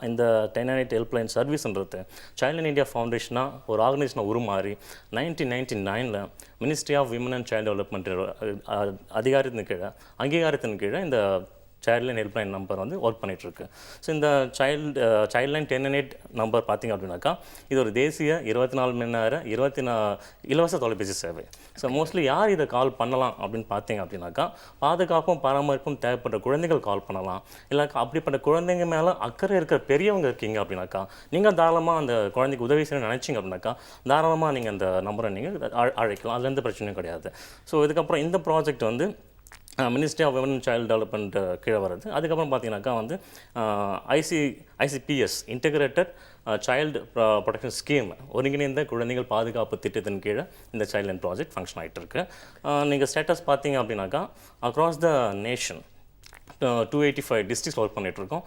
இந்த 1098 ஹெல்ப்லைன் சர்வீஸ்ன்றது சைல்ட்லைன் இந்தியா ஃபவுண்டேஷனாக ஒரு ஆர்கனைசேஷனை உருமாறி 1999 ministry of women and child development அதிகாரத்தின் கீழே அங்கீகாரத்தின் கீழே இந்த சைல்ட்லைன் ஹெல்ப்லைன் நம்பர் வந்து ஒர்க் பண்ணிகிட்ருக்கு. ஸோ இந்த சைல்ட்லைன் 1098 நம்பர் பார்த்திங்க அப்படின்னாக்கா இது ஒரு தேசிய 24 மணி நேர இலவச தொலைபேசி சேவை. ஸோ மோஸ்ட்லி யார் இதை கால் பண்ணலாம் அப்படின்னு பார்த்தீங்க அப்படின்னாக்கா பாதுகாப்பும் பராமரிப்பும் தேவைப்பட்ட குழந்தைகள் கால் பண்ணலாம். இல்லை அப்படிப்பட்ட குழந்தைங்க மேலே அக்கறை இருக்கிற பெரியவங்க இருக்கீங்க அப்படின்னாக்கா நீங்கள் தாராளமாக அந்த குழந்தைக்கு உதவி செய்யணும்னு நினச்சிங்க அப்படின்னாக்கா தாராளமாக நீங்கள் அந்த நம்பரை நீங்கள் அழைக்கலாம். அதுல எந்த பிரச்சனையும் கிடையாது. ஸோ இதுக்கப்புறம் இந்த ப்ராஜெக்ட் வந்து ministry of women and child development கீழே வருது. அதுக்கப்புறம் பார்த்தீங்கன்னாக்கா வந்து ICPS integrated child protection scheme ஒருங்கிணைந்த குழந்தைகள் பாதுகாப்பு திட்டத்தின் கீழே இந்த சைல்ட்லைன் ப்ராஜெக்ட் ஃபங்க்ஷன் ஆகிட்டு இருக்கு. நீங்கள் ஸ்டேட்டஸ் பார்த்தீங்க அப்படின்னாக்கா across the nation 285 districts work பண்ணிகிட்ருக்கோம்.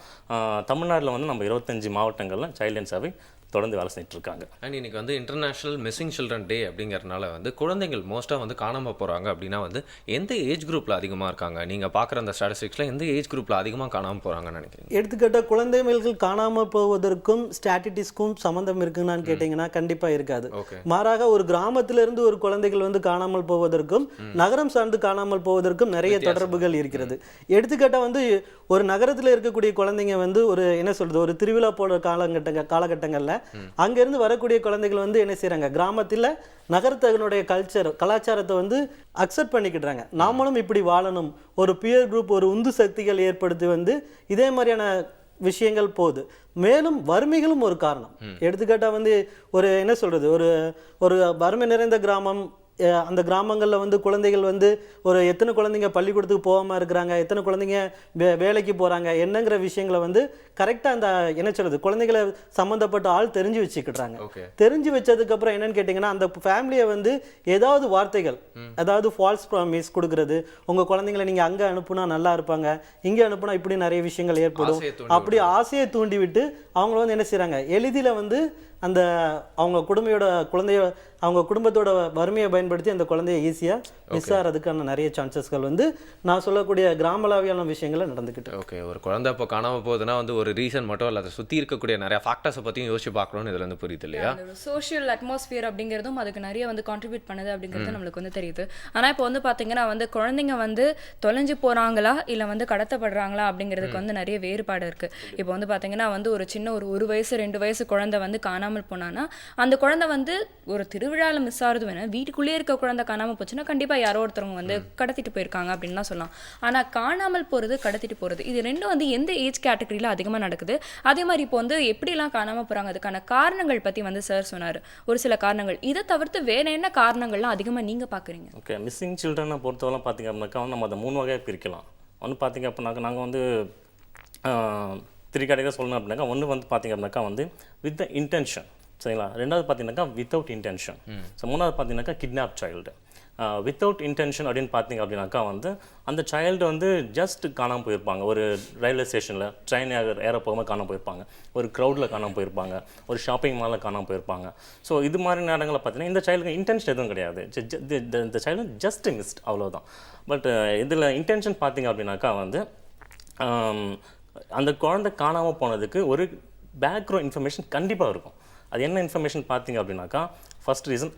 தமிழ்நாட்டில் வந்து நம்ம 25 மாவட்டங்களில் சைல்ட்லைன் சேவை தொடர்ந்து வேலை செஞ்சுட்டு இருக்காங்க. அண்ட் இன்னைக்கு வந்து இன்டர்நேஷ்னல் மிஸ்ஸிங் சில்ட்ரன் டே அப்படிங்கிறதுனால வந்து குழந்தைகள் மோஸ்ட்டாக வந்து காணாமல் போகிறாங்க அப்படின்னா வந்து எந்த ஏஜ் குரூப்பில் அதிகமாக இருக்காங்க? நீங்கள் பார்க்குற அந்த ஸ்டாட்டிஸ்டிக்ஸில் எந்த ஏஜ் குரூப்பில் அதிகமாக காணாமல் போகிறாங்கன்னு நினைக்கிறீங்க? எடுத்துக்கிட்டால் குழந்தைகள் காணாமல் போவதற்கும் ஸ்டாட்டிஸ்டிக்ஸ்க்கும் சம்மந்தம் இருக்குன்னு கேட்டிங்கன்னா கண்டிப்பாக இருக்காது. மாறாக ஒரு கிராமத்திலிருந்து ஒரு குழந்தைகள் வந்து காணாமல் போவதற்கும் நகரம் சார்ந்து காணாமல் போவதற்கும் நிறைய தொடர்புகள் இருக்கிறது. எடுத்துக்கிட்டால் வந்து ஒரு நகரத்தில் இருக்கக்கூடிய குழந்தைங்க வந்து ஒரு என்ன சொல்கிறது ஒரு திருவிழா போட காலகட்டங்களில் அங்கிருந்து வரக்கூடிய குழந்தைகள் வந்து என்ன செய்யறாங்க, கிராமத்தில் நகரத்தினுடைய கலாச்சாரத்தை வந்து அக்செப்ட் பண்ணிக்கிட்டாங்க. நாமளும் இப்படி வாழணும், ஒரு பியர் குரூப் ஒரு உந்து சக்திகள் ஏற்படுத்தி வந்து இதே மாதிரியான விஷயங்கள் போகுது. மேலும் வறுமைகளும் ஒரு காரணம். எடுத்துக்காட்டா வந்து ஒரு என்ன சொல்றது ஒரு வறுமை நிறைந்த கிராமம், அந்த கிராமங்களில் வந்து குழந்தைகள் வந்து ஒரு எத்தனை குழந்தைங்க பள்ளிக்கூடத்துக்கு போகாமல் இருக்கிறாங்க, எத்தனை குழந்தைங்க வேலைக்கு போகிறாங்க என்னங்கிற விஷயங்களை வந்து கரெக்டாக அந்த என்ன சொல்கிறது குழந்தைகளை சம்மந்தப்பட்ட ஆள் தெரிஞ்சு வச்சுக்கிட்டாங்க. தெரிஞ்சு வச்சதுக்கப்புறம் என்னன்னு கேட்டிங்கன்னா அந்த ஃபேமிலியை வந்து ஏதாவது வார்த்தைகள் அதாவது ஃபால்ஸ் ப்ராமிஸ் கொடுக்குறது, உங்கள் குழந்தைங்களை நீங்கள் அங்கே அனுப்புனா நல்லா இருப்பாங்க, இங்கே அனுப்புனா இப்படி நிறைய விஷயங்கள் ஏற்படும், அப்படி ஆசையை தூண்டி விட்டு அவங்கள வந்து என்ன செய்கிறாங்க எளிதில் வந்து அந்த அவங்க அவங்க குடும்பத்தோட வறுமையை பயன்படுத்தி அந்த குழந்தைய ஈஸியாக மிஸ் ஆகிறதுக்கான நிறைய சான்சஸ்கள் வந்து நான் சொல்லக்கூடிய கிராமளாவியான விஷயங்களை நடந்துக்கிட்டு. ஓகே, ஒரு குழந்தை இப்போ காணாமல் போகுதுன்னா வந்து ஒரு ரீசன் மட்டும் இல்லை, அதை சுற்றி இருக்கக்கூடிய நிறைய ஃபேக்டர்ஸை பற்றியும் யோசிச்சு பார்க்கணும்னு இதில் வந்து புரியுது இல்லையா? சோஷியல் அட்மாஸ்பியர் அப்படிங்கிறதும் அதுக்கு நிறைய வந்து கான்ட்ரிபியூட் பண்ணுது அப்படிங்கிறது நம்மளுக்கு வந்து தெரியுது. ஆனால் இப்போ வந்து பார்த்தீங்கன்னா வந்து குழந்தைங்க வந்து தொலைஞ்சு போகிறாங்களா இல்லை வந்து கடத்தப்படுறாங்களா அப்படிங்கிறதுக்கு வந்து நிறைய வேறுபாடு இருக்குது. இப்போ வந்து பார்த்தீங்கன்னா வந்து ஒரு சின்ன ஒரு வயசு 2 வயசு குழந்தை வந்து காணாமல் போனான்னா அந்த குழந்தை வந்து ஒரு திருவிழாவில் மிஸ் ஆகிறது வேணும், வீட்டுக்குள்ளேயே இருக்க குழந்தை காணாமல் போச்சுன்னா கண்டிப்பாக யாரோ ஒருத்தவங்க வந்து கடத்திட்டு போயிருக்காங்க அப்படின்னு தான் சொல்லலாம். ஆனால் காணாமல் போகிறது கடத்திட்டு போகிறது இது ரெண்டும் வந்து எந்த ஏஜ் கேட்டகரியில் அதிகமாக நடக்குது, அதே மாதிரி இப்போ வந்து எப்படிலாம் காணாமல் போகிறாங்க அதுக்கான காரணங்கள் பற்றி வந்து சார் சொன்னார் ஒரு சில காரணங்கள். இதை தவிர்த்து வேற என்ன காரணங்கள்லாம் அதிகமாக நீங்கள் பார்க்குறீங்க? ஓகே, மிஸ்ஸிங் சில்ட்ரனை பொறுத்தவரை பார்த்திங்க அப்படின்னாக்கா நம்ம அதை 3 வகையாக பிரிக்கலாம். ஒன்று பார்த்திங்க அப்படின்னாக்கா நாங்கள் வந்து 3 கேட்டகரியாக சொல்லணும் அப்படின்னாக்கா ஒன்று வந்து பார்த்திங்க அப்படின்னாக்கா வந்து வித் த இன்டென்ஷன், சரிங்களா? ரெண்டாவது பார்த்தீங்கன்னாக்கா வித்தவுட் இன்டென்ஷன். ஸோ மூணாவது பார்த்தீங்கன்னாக்கா கிட்னாப் சைல்டு. வித்தவுட் இன்டென்ஷன் அப்படின்னு பார்த்தீங்க அப்படின்னாக்கா வந்து அந்த சைல்டு வந்து ஜஸ்ட் காணாமல் போயிருப்பாங்க, ஒரு ரயில்வே ஸ்டேஷனில் ட்ரெயின் ஏற போகாமல் காணாமல் போயிருப்பாங்க, ஒரு க்ரௌடில் காணாமல் போயிருப்பாங்க, ஒரு ஷாப்பிங் மாலில் காணாமல் போயிருப்பாங்க. ஸோ இது மாதிரி நேரங்களில் பார்த்தீங்கன்னா இந்த சைல்டுக்கு இன்டென்ஷன் எதுவும் கிடையாது, இந்த சைல்டு ஜஸ்ட் மிஸ்ட் அவ்வளோதான். பட் இதில் இன்டென்ஷன் பார்த்தீங்க அப்படின்னாக்கா வந்து அந்த குழந்தை காணாமல் போனதுக்கு ஒரு பேக்ரவுண்ட் இன்ஃபர்மேஷன் கண்டிப்பாக இருக்கும். அது என்ன இன்ஃபர்மேஷன் பார்த்தீங்க அப்படின்னாக்கா ஃபர்ஸ்ட் ரீசன்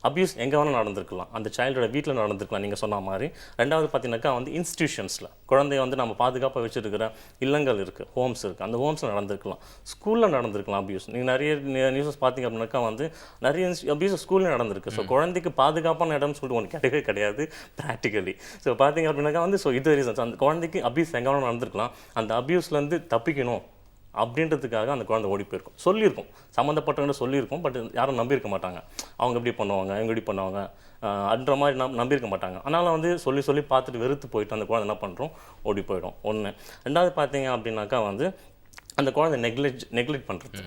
அப்யூஸ் எங்கே வேணால் நடந்திருக்கலாம், அந்த சைல்டோட வீட்டில் நடந்திருக்கலாம் நீங்கள் சொன்ன மாதிரி. ரெண்டாவது பார்த்தீங்கன்னாக்கா வந்து இன்ஸ்டிடியூஷன்ஸில் குழந்தைய வந்து நம்ம பாதுகாப்பாக வச்சுருக்கிற இல்லங்கள் இருக்குது, ஹோம்ஸ் இருக்குது, அந்த ஹோம்ஸில் நடந்திருக்கலாம், ஸ்கூலில் நடந்திருக்கலாம் அப்யூஸ். நீங்கள் நிறைய நியூஸஸ் பார்த்தீங்க அப்படின்னாக்கா வந்து நிறைய அப்யூஸ் ஸ்கூலில் நடந்திருக்கு. ஸோ குழந்தைக்கு பாதுகாப்பான இடம்னு சொல்லிட்டு ஒன்று கிடையவே கிடையாது ப்ராக்டிக்கலி. ஸோ பார்த்தீங்க அப்படின்னாக்கா வந்து ஸோ இது ரீசன்ஸ் அந்த குழந்தைக்கு அப்யூஸ் எங்கே வேணால் நடந்திருக்கலாம், அந்த அப்யூஸ்லேருந்து தப்பிக்கணும் அப்படின்றதுக்காக அந்த குழந்தை ஓடி போயிருக்கும், சொல்லியிருக்கும், சம்மந்தப்பட்டவங்க சொல்லியிருக்கும். பட் யாரும் நம்பியிருக்க மாட்டாங்க, அவங்க எப்படி பண்ணுவாங்க இவங்க எப்படி பண்ணுவாங்க அப்படின்ற மாதிரி நம்பியிருக்க மாட்டாங்க. அதனால் வந்து சொல்லி பார்த்துட்டு வெறுத்து போயிட்டு அந்த குழந்தை என்ன பண்ணுறோம் ஓடி போயிடும். ஒன்று. ரெண்டாவது பார்த்தீங்க அப்படின்னாக்கா வந்து அந்த குழந்தை நெக்லெக்ட் பண்ணுறது.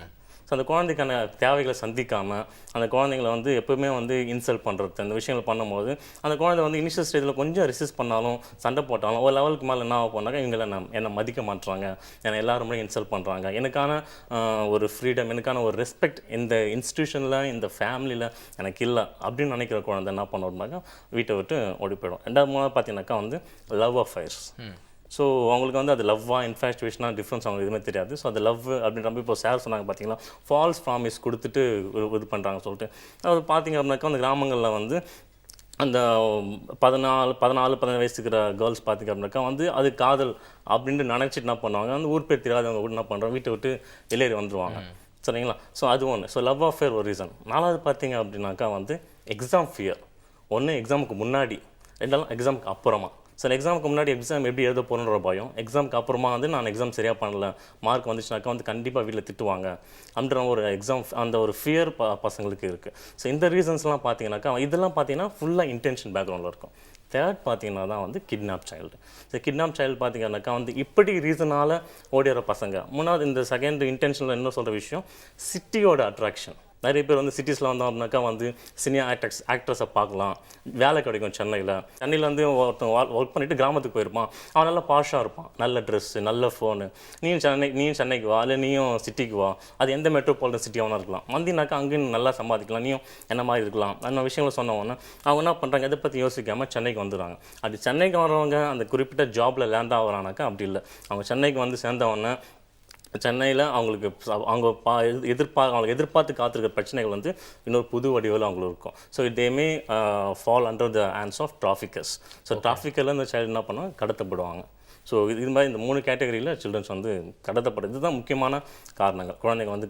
ஸோ அந்த குழந்தைக்கான தேவைகளை சந்திக்காமல் அந்த குழந்தைங்களை வந்து எப்பவுமே வந்து இன்சல்ட் பண்ணுறது அந்த விஷயங்கள் பண்ணும்போது அந்த குழந்தை வந்து இனிஷியல் ஸ்டேஜில் கொஞ்சம் ரெசிஸ்ட் பண்ணாலும் சண்டை போட்டாலும் ஒரு லெவலுக்கு மேலே என்ன போனாக்கா இவங்களை என்னை மதிக்க மாட்டுறாங்க, என்னை எல்லாருமே இன்சல்ட் பண்ணுறாங்க, எனக்கான ஒரு ஃப்ரீடம், எனக்கான ஒரு ரெஸ்பெக்ட் இந்த இன்ஸ்டியூஷனில் இந்த ஃபேமிலியில் எனக்கு இல்லை அப்படின்னு நினைக்கிற குழந்தை என்ன பண்ணணும்னாக்கா வீட்டை விட்டு ஓடி போயிடும். ரெண்டாவது மூணாவது பார்த்தீங்கன்னாக்கா வந்து லவ் அஃபேர்ஸ். ஸோ அவங்களுக்கு வந்து அது லவ்வாக இன்ஃபேக்சுவேஷனாக டிஃப்ரென்ஸ் அவங்களுக்கு எதுவுமே தெரியாது. ஸோ அது லவ் அப்படின்ற மாதிரி இப்போ சார் சொன்னாங்க பார்த்தீங்களா, ஃபால்ஸ் ப்ராமிஸ் கொடுத்துட்டு இது பண்ணுறாங்க சொல்லிட்டு. அது பார்த்தீங்க அப்படின்னாக்கா அந்த கிராமங்களில் வந்து அந்த 14-15 வயசுக்கிற கேர்ள்ஸ் பார்த்திங்க அப்படின்னாக்கா வந்து அது காதல் அப்படின்ட்டு நினச்சிட்டு என்ன பண்ணுவாங்க, அந்த ஊர் பேர் தெரியாதவங்க கூட என்ன பண்ணுறாங்க, வீட்டை விட்டு வெளியேறி வந்துடுவாங்க. சரிங்களா? ஸோ அது ஒன்று. ஸோ லவ் அஃபேர் ஒரு ரீசன். நாலாவது பார்த்தீங்க அப்படின்னாக்கா வந்து எக்ஸாம் ஃபியர். ஒன்று எக்ஸாமுக்கு முன்னாடி, ரெண்டாலும் எக்ஸாமுக்கு அப்புறமா. சில எக்ஸாமுக்கு முன்னாடி எக்ஸாம் எப்படி எழுத போகணுன்ற பயம், எக்ஸாமுக்கு அப்புறமா வந்து நான் எக்ஸாம் சரியாக பண்ணல, மார்க் வந்துச்சுனாக்கா வந்து கண்டிப்பாக வீட்டில் திட்டுவாங்க அப்படின்ற ஒரு எக்ஸாம் அந்த ஒரு ஃபியர் பசங்களுக்கு இருக்குது. ஸோ இந்த ரீசன்ஸ்லாம் பார்த்தீங்கன்னாக்கா இதெல்லாம் பார்த்தீங்கன்னா ஃபுல்லாக இன்டென்ஷன் பேக்ரவுண்டில் இருக்கும். தேர்ட் பார்த்தீங்கன்னா தான் வந்து கிட்னாப் சைல்டு. இந்த கிட்னாப் சைல்டு பார்த்தீங்கன்னாக்கா வந்து இப்படி ரீசனால் ஓடிற பசங்க. மூணாவது இந்த செகண்ட் இன்டென்ஷனில் என்ன சொல்கிற விஷயம், சிட்டியோட அட்ராக்ஷன். நிறைய பேர் வந்து சிட்டிஸில் வந்தோம் அப்படின்னாக்கா வந்து சினிமா ஆக்ட்ரஸை பார்க்கலாம், வேலை கிடைக்கும். சென்னையில் வந்து ஒருத்தன் ஒர்க் பண்ணிவிட்டு கிராமத்துக்கு போயிருப்பான், அவன் நல்லா பாஷாக இருப்பான், நல்ல ட்ரெஸ்ஸு, நல்ல ஃபோனு. நீயும் சென்னைக்கு வா, இல்லை நீயும் சிட்டிக்கு வா, அது எந்த மெட்ரோபாலிட்டன் சிட்டியாகவும் இருக்கலாம். வந்தினாக்கா அங்கேயும் நல்லா சம்பாதிக்கலாம், நீயும் என்ன மாதிரி இருக்கலாம். அந்த விஷயங்களை சொன்னவொன்னே அவங்க என்ன பண்ணுறாங்க, இதை பற்றி யோசிக்காமல் சென்னைக்கு வந்துடுறாங்க. அப்படி சென்னைக்கு வரவங்க அந்த குறிப்பிட்ட ஜாபில் லேண்ட் ஆகிறானாக்கா அப்படி இல்லை. அவங்க சென்னைக்கு வந்து சேர்ந்தவொன்னே சென்னையில் அவங்களுக்கு அவங்க அவங்களுக்கு எதிர்பார்த்து காத்திருக்கிற பிரச்சனைகள் வந்து இன்னொரு புது வடிவில் அவங்களுக்கு இருக்கும். So they may fall under the hands of traffickers. So டிராஃபிக்கரில் இந்த சைல்டு என்ன பண்ணுவாங்க, கடத்தப்படுவாங்க. ஸோ இது மாதிரி இந்த 3 கேட்டகரியில் சில்ட்ரன்ஸ் வந்து கடத்தப்படுது. இதுதான் முக்கியமான காரணங்கள் குழந்தைங்க வந்து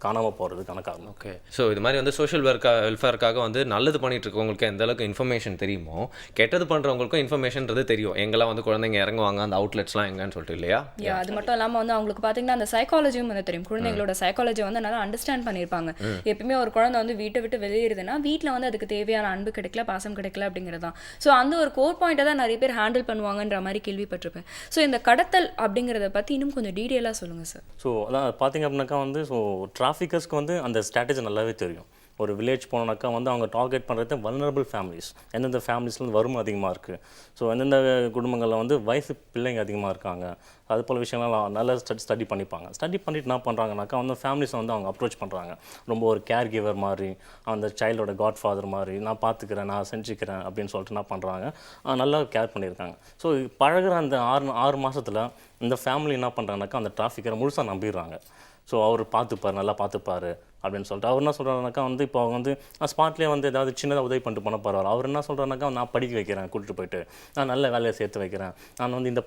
காணாமல் போகிறதுக்கான காரணம். ஓகே. ஸோ இது மாதிரி வந்து சோஷியல் வெல்ஃபேருக்காக வந்து நல்லது பண்ணிட்டு இருக்கவங்களுக்கு எந்த அளவுக்கு இன்ஃபர்மேஷன் தெரியுமோ, கெட்டது பண்ணுறவங்களுக்கும் இன்ஃபர்மேஷன்றது தெரியும். எங்கெல்லாம் வந்து குழந்தைங்க இறங்குவாங்க, அந்த அவுட்லெட்ஸ்லாம் எங்கன்னு சொல்லிட்டு இல்லையா? அது மட்டும் இல்லாமல் வந்து அவங்களுக்கு பார்த்தீங்கன்னா அந்த சைக்காலஜியும் வந்து தெரியும். குழந்தைங்களோட சைக்காலஜி வந்து நல்லா அண்டர்ஸ்டாண்ட் பண்ணியிருப்பாங்க. எப்பயுமே ஒரு குழந்தை வந்து வீட்டை விட்டு வெளியேறுதுன்னா வீட்டில் வந்து அதுக்கு தேவையான அன்பு கிடைக்கல, பாசம் கிடைக்கல அப்படிங்கிறது தான். ஸோ அந்த ஒரு கோர் பாயிண்ட்டை தான் நிறைய பேர் ஹேண்டில் பண்ணுவாங்கன்ற மாதிரி கேள்விப்பட்டிருப்பேன். ஸோ இந்த கடத்தல் அப்படிங்கிறத பற்றி இன்னும் கொஞ்சம் டீட்டெயிலாக சொல்லுங்கள் சார். ஸோ அதான் பார்த்தீங்க அப்படின்னாக்கா வந்து ஸோ டிராஃபிக்கர்ஸ்க்கு வந்து அந்த ஸ்ட்ராட்டஜி நல்லாவே தெரியும். ஒரு வில்லேஜ் போனோன்னாக்கா வந்து அவங்க டார்கெட் பண்ணுறது வல்னரபிள் ஃபேமிலிஸ். எந்தெந்த ஃபேமிலிஸ்லேருந்து வறுமை அதிகமாக இருக்குது, ஸோ எந்தெந்த குடும்பங்களில் வந்து வயசு பிள்ளைங்க அதிகமாக இருக்காங்க, அது போல் விஷயங்கள்லாம் நல்லா ஸ்டடி பண்ணிப்பாங்க. ஸ்டடி பண்ணிட்டு என்ன பண்ணுறாங்கனாக்கா வந்து ஃபேமிலிஸை வந்து அவங்க அப்ரோச் பண்ணுறாங்க. ரொம்ப ஒரு கேர் கிவர் மாதிரி, அந்த சைல்டோட காட் ஃபாதர் மாதிரி, நான் பார்த்துக்கிறேன், நான் செஞ்சுக்கிறேன் அப்படின்னு சொல்லிட்டு என்ன பண்ணுறாங்க, நல்லா கேர் பண்ணியிருக்காங்க. ஸோ பழகிற அந்த 6 மாதத்தில் இந்த ஃபேமிலி என்ன பண்ணுறாங்கனாக்கா அந்த டிராஃபிக்கரை முழுசாக நம்பிடுறாங்க. ஸோ அவர் பார்த்துப்பார், நல்லா பார்த்துப்பார் அப்படின்னு சொல்லிட்டு அவர் என்ன சொல்கிறாருனாக்கா வந்து இப்போ அவங்க வந்து ஸ்பாட்லேயே வந்து ஏதாவது சின்னதாக உதவி பண்ணிட்டு போனால் பரவாயில்ல. அவர் என்ன சொல்கிறாருனாக்கா, நான் படிக்க வைக்கிறேன், கூட்டிட்டு போயிட்டு நான் நல்ல வேலையை சேர்த்து வைக்கிறேன், நான் வந்து இந்த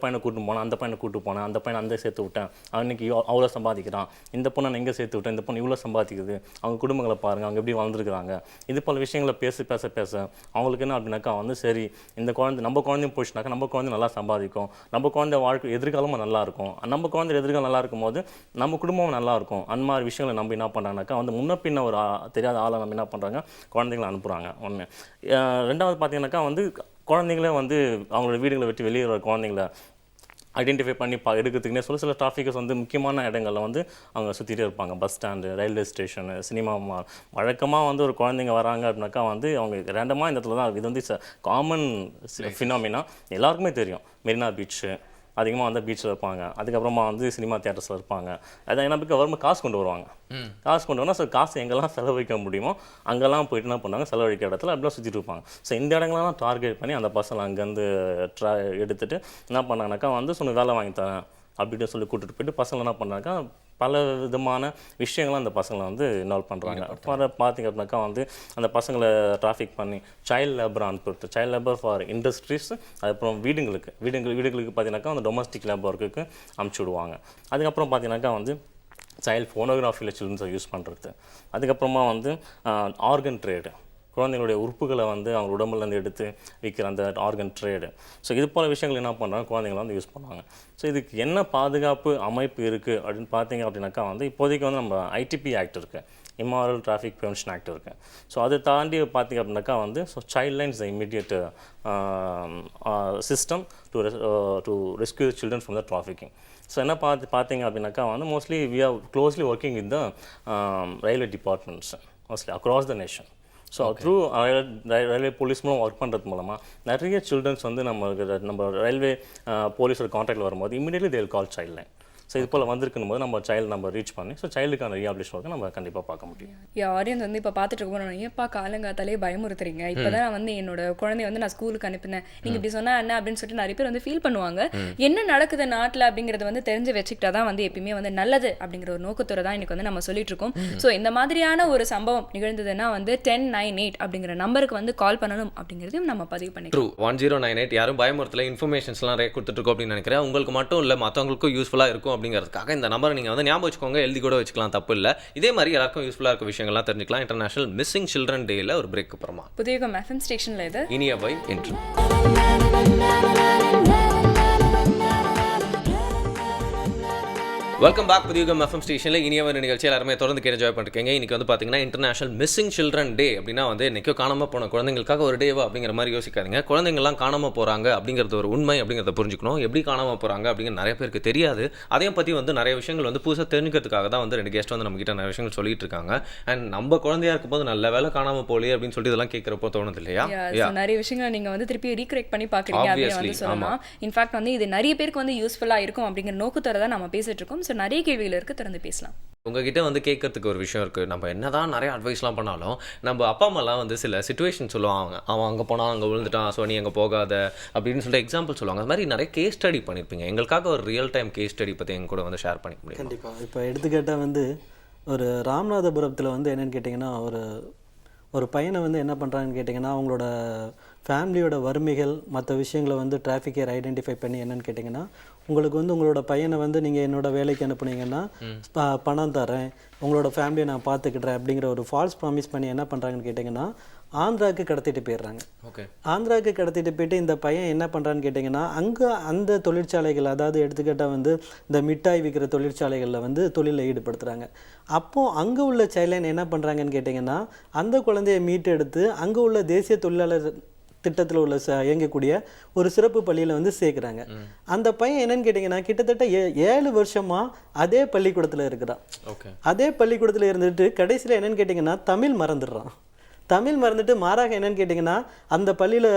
பையனை கூட்டு போனேன், அந்த பையனை கூட்டு போனேன், அந்த பையனை அந்த சேர்த்து விட்டேன், அவன் இன்னைக்கு அவ்வளோ சம்பாதிக்கிறான், இந்த பொண்ணை நான் எங்கே சேர்த்து விட்டேன், இந்த பொண்ணு இவ்வளோ சம்பாதிக்குது, அவங்க குடும்பங்களை பாருங்கள், அவங்க எப்படி வளர்ந்துருக்குறாங்க, இது போல் விஷயங்களை பேச அவங்களுக்கு என்ன அப்படின்னாக்கா வந்து சரி இந்த குழந்தை நம்ம குழந்தையும் போயிடுச்சுனாக்கா நம்ம குழந்தை நல்லா சம்பாதிக்கும், நம்ம குழந்தை வாழ்க்கை எதிர்காலமும் நல்லாயிருக்கும், நம்ம குழந்தை எதிர்காலம் நல்லா இருக்கும் போது நம்ம குடும்பமும் நல்லாயிருக்கும். அந்த மாதிரி விஷயங்களை நம்பி என்ன பண்ணுறாங்கனாக்கா வந்து முன்ன பின்ன ஒரு தெரியாத ஆளை நம்ம என்ன பண்ணுறாங்க, குழந்தைங்களை அனுப்புகிறாங்க. ஒன்று. ரெண்டாவது பார்த்தீங்கன்னாக்கா வந்து குழந்தைங்களே வந்து அவங்களோட வீடுகளை விட்டு வெளியே வர குழந்தைங்கள ஐடென்டிஃபை பண்ணி எடுக்கிறதுக்குனே சில டிராஃபிக்கர்ஸ் வந்து முக்கியமான இடங்களில் வந்து அவங்க சுற்றிட்டே இருப்பாங்க. Bus stand, railway station, cinema mall. வழக்கமாக வந்து ஒரு குழந்தைங்க வராங்க அப்படின்னாக்கா வந்து அவங்க ரேண்டமாக இந்த இடத்துல தான், இது வந்து காமன் ஃபினாமினா, எல்லாருக்குமே தெரியும். மெரினா பீச்சு அதிகமாக வந்து பீச்சில் இருப்பாங்க, அதுக்கப்புறமா வந்து சினிமா தியேட்டர்ஸில் இருப்பாங்க. அதான் என்ன கவர்மெண்ட் காசு கொண்டு வருவாங்க, காசு கொண்டு வரணும். ஸோ காசு எங்கெல்லாம் செலவழிக்க முடியுமோ அங்கெல்லாம் போயிட்டு என்ன பண்ணுவாங்க, செலவழிக்கிற இடத்துல அப்படிலாம் சுற்றிட்டு இருப்பாங்க. ஸோ இந்த இடங்களெல்லாம் டார்கெட் பண்ணி அந்த பசங்களை அங்கேருந்து எடுத்துகிட்டு என்ன பண்ணாங்கனாக்கா வந்து சொன்ன வேலை வாங்கி தரேன் அப்படின்னு சொல்லி கூட்டிகிட்டு போயிட்டு பசங்களை என்ன பண்ணாக்கா பல விதமான விஷயங்கள்லாம் அந்த பசங்களை வந்து இன்வால்வ் பண்ணுறாங்க. பார்த்திங்க அப்படின்னாக்கா வந்து அந்த பசங்களை டிராஃபிக் பண்ணி சைல்டு லேபர் அனுப்புறது, சைல்டு லேபர் ஃபார் இண்டஸ்ட்ரீஸ், அதுக்கப்புறம் வீடுகளுக்கு பார்த்தீங்கன்னாக்கா அந்த டொமஸ்டிக் லேபருக்கு அனுப்பிச்சி விடுவாங்க. அதுக்கப்புறம் பார்த்தீங்கன்னாக்கா வந்து சைல்டு ஃபோனோகிராஃபியில் சில்ட்ரன்ஸை யூஸ் பண்ணுறது, அதுக்கப்புறமா வந்து ஆர்கன் ட்ரேடு, குழந்தைங்களுடைய உறுப்புகளை வந்து அவங்க உடம்புலேருந்து எடுத்து விற்கிற அந்த ஆர்கன் ட்ரேடு. ஸோ இது போல விஷயங்கள் என்ன பண்ணுறாங்க, குழந்தைங்களை வந்து யூஸ் பண்ணுவாங்க. ஸோ இதுக்கு என்ன பாதுகாப்பு அமைப்பு இருக்குது அப்படின்னு பார்த்தீங்க அப்படின்னாக்கா வந்து இப்போதைக்கு வந்து நம்ம ITP ஆக்ட் இருக்குது, இம்மாரல் டிராஃபிக் ப்ரிவென்ஷன் ஆக்ட் இருக்குது. ஸோ அதை தாண்டி பார்த்திங்க அப்படின்னாக்கா வந்து so child line is immediate system to rescue children from the டிராஃபிக்கிங். ஸோ என்ன பார்த்தீங்க அப்படின்னாக்கா வந்து mostly we are closely working with the railway departments mostly across the nation. So through railway police மூலம் ஒர்க் பண்ணுறது மூலமாக நிறைய சில்ட்ரன்ஸ் வந்து நம்ம ரயில்வே போலீஸோட கான்டாக்டில் வரும்போது இமீடியட்லி தேல் கால் சைல்ட் லைன். ஸோ இது போல் வந்திருக்கும் போது நம்ம நம்ம ரீச் பண்ணி ஸோ சைல்டுக்கான ரீஹாபிலிட்டேஷன் ஒர்க்கை நம்ம கண்டிப்பாக பார்க்க முடியும். ஆரியன் வந்து இப்போ பார்த்துட்டு இருக்கோம், ஏன்ப்பா காலங்காத்தாலே பயமுறுத்துறீங்க, இப்போ தான் நான் வந்து என்னோட குழந்தைய வந்து நான் ஸ்கூலுக்கு அனுப்பினேன், நீங்கள் இப்படி சொன்னால் என்ன அப்படின்னு சொல்லிட்டு நிறைய பேர் வந்து ஃபீல் பண்ணுவாங்க. என்ன நடக்குது நாட்டில் அப்படிங்கிறது வந்து தெரிஞ்சு வச்சுக்கிட்டா தான் வந்து எப்பயுமே வந்து நல்லது அப்படிங்கிற ஒரு நோக்கத்தோட தான் இன்னைக்கு வந்து நம்ம சொல்லிட்டு இருக்கோம். ஸோ இந்த மாதிரியான ஒரு சம்பவம் நிகழ்ந்ததுன்னா வந்து 1098 அப்படிங்கிற நம்பருக்கு வந்து கால் பண்ணணும் அப்படிங்கிறதையும் நம்ம பதிவு பண்ணிக்கிறோம். 1098 யாரும் பயமுறுத்தல, இன்ஃபர்மேஷன்ஸ்லாம் நிறைய கொடுத்துட்ருக்கோம் அப்படின்னு நினைக்கிறேன். உங்களுக்கு மட்டும் இல்லை மற்றவங்களுக்கும் யூஸ்ஃபுல்லாக இருக்கும் அப்படிங்கிறதுக்காக இந்த நம்பரை நீங்கள் வந்து ஞாபகம் வச்சுக்கோங்க, எழுதி கூட வச்சுக்கலாம், தப்பு இல்லை. இதே மாதிரி எல்லாருக்கும் யூஸ்ஃபுல்லாக இருக்க விஷயங்கள்லாம் தெரிஞ்சுக்கலாம். இன்டர்நேஷனல் மிஸ்ஸிங் சில்ட்ரன் டேயில் ஒரு பிரேக் அப்புறமா புதிய எஃப்எம் ஸ்டேஷனில் இது இனியவை என்று வெல்கம் பேக் புதிய எஃப்எம் ஸ்டேஷனில் இனியவன் நிகழ்ச்சி எல்லாருமே தொடர்ந்து என்ஜாய் பண்ணிருக்கீங்க. இன்றைக்கி வந்து பார்த்தீங்கன்னா இன்டர்நேஷனல் மிஸ்ஸிங் சில்ட்ரன் டே. அப்படின்னா வந்து இன்றைக்கோ காணாமல் போன குழந்தைங்களுக்காக ஒரு டேவா அப்படிங்கிற மாதிரி யோசிக்காதீங்க. குழந்தைங்கள்லாம் காணாமல் போகிறாங்க அப்படிங்கிறது ஒரு உண்மை அப்படிங்கிறத புரிஞ்சுக்கணும். எப்படி காணாமல் போகிறாங்க அப்படிங்கிற நிறைய பேருக்கு தெரியாது. அதையும் பற்றி வந்து நிறைய விஷயங்கள் வந்து புதுசாக தெரிஞ்சுக்கிறதுக்காக தான் வந்து 2 கெஸ்ட் வந்து நம்மகிட்ட நிறைய விஷயங்கள் சொல்லிட்டு இருக்காங்க. அண்ட் நம்ம குழந்தையா இருக்கும்போது நல்ல வேலை காணாமல் போகலையே அப்படின்னு சொல்லிட்டு இதெல்லாம் கேட்குறப்போ தோணுது இல்லையா? நிறைய விஷயங்கள் நீங்கள் வந்து திருப்பி ரீக்ரெக்ட் பண்ணி பார்க்குறீங்க அப்படின்னு வந்து சொல்லலாம். இன்ஃபேக்ட் வந்து இது நிறைய பேருக்கு வந்து யூஸ்ஃபுல்லாக இருக்கும் அப்படிங்கிற நோக்கத்தோட தான் நம்ம பேசிட்டு இருக்கோம். ஸோ நிறைய கேள்விகள் இருக்கு, திறந்து பேசலாம். உங்ககிட்ட வந்து கேட்கறதுக்கு ஒரு விஷயம் இருக்குது. நம்ம என்னதான் நிறைய அட்வைஸ்லாம் பண்ணாலும் நம்ம அப்பா அம்மாலாம் வந்து சில சிச்சுவேஷன் சொல்லுவாங்க, அவன் அங்கே போனால் அங்கே விழுந்துட்டான், ஸோ நீ அங்கே போகாத அப்படின்னு சொல்லிட்டு எக்ஸாம்பிள் சொல்லுவாங்க. அது மாதிரி நிறைய கேஸ் ஸ்டடி பண்ணியிருப்பீங்க. எங்களுக்காக ஒரு ரியல் டைம் கேஸ் ஸ்டடி பற்றி எங்க கூட வந்து ஷேர் பண்ணிக்க முடியும்? கண்டிப்பாக. இப்போ எடுத்துக்கிட்டால் வந்து ஒரு ராமநாதபுரத்தில் வந்து என்னென்னு கேட்டிங்கன்னா ஒரு பையனை வந்து என்ன பண்ணுறாங்கன்னு கேட்டிங்கன்னா அவங்களோட ஃபேமிலியோட வறுமைகள் மற்ற விஷயங்களை வந்து டிராஃபிக்கர் ஐடென்டிஃபை பண்ணி என்னென்னு கேட்டிங்கன்னா உங்களுக்கு வந்து உங்களோட பையனை வந்து நீங்கள் என்னோட வேலைக்கு அனுப்புனீங்கன்னா பணம் தரேன், உங்களோட ஃபேமிலியை நான் பார்த்துக்கிட்றேன் அப்படிங்கிற ஒரு ஃபால்ஸ் ப்ராமிஸ் பண்ணி என்ன பண்ணுறாங்கன்னு கேட்டிங்கன்னா ஆந்திராவுக்கு கடத்திட்டு போயிடுறாங்க. ஓகே, ஆந்திராவுக்கு கடத்திட்டு போயிட்டு இந்த பையன் என்ன பண்ணுறான்னு கேட்டிங்கன்னா அங்கே அந்த தொழிற்சாலைகள், அதாவது எடுத்துக்கிட்டால் வந்து இந்த மிட்டாய் விற்கிற தொழிற்சாலைகளில் வந்து தொழிலில் ஈடுபடுத்துகிறாங்க. அப்போது அங்கே உள்ள சைல்ட்லைன் என்ன பண்ணுறாங்கன்னு கேட்டிங்கன்னா அந்த குழந்தைய மீட்டெடுத்து அங்கே உள்ள தேசிய தொழிலாளர் திட்டத்தில் உள்ள இயங்கக்கூடிய ஒரு சிறப்பு பள்ளியில் வந்து சேர்க்குறாங்க. அந்த பையன் என்னன்னு கேட்டிங்கன்னா கிட்டத்தட்ட 7 வருஷமாக அதே பள்ளிக்கூடத்தில் இருக்கிறான். அதே பள்ளிக்கூடத்தில் இருந்துட்டு கடைசியில் என்னன்னு கேட்டிங்கன்னா தமிழ் மறந்துடுறான். தமிழ் மறந்துட்டு மாறாக என்னன்னு கேட்டிங்கன்னா அந்த பள்ளியில்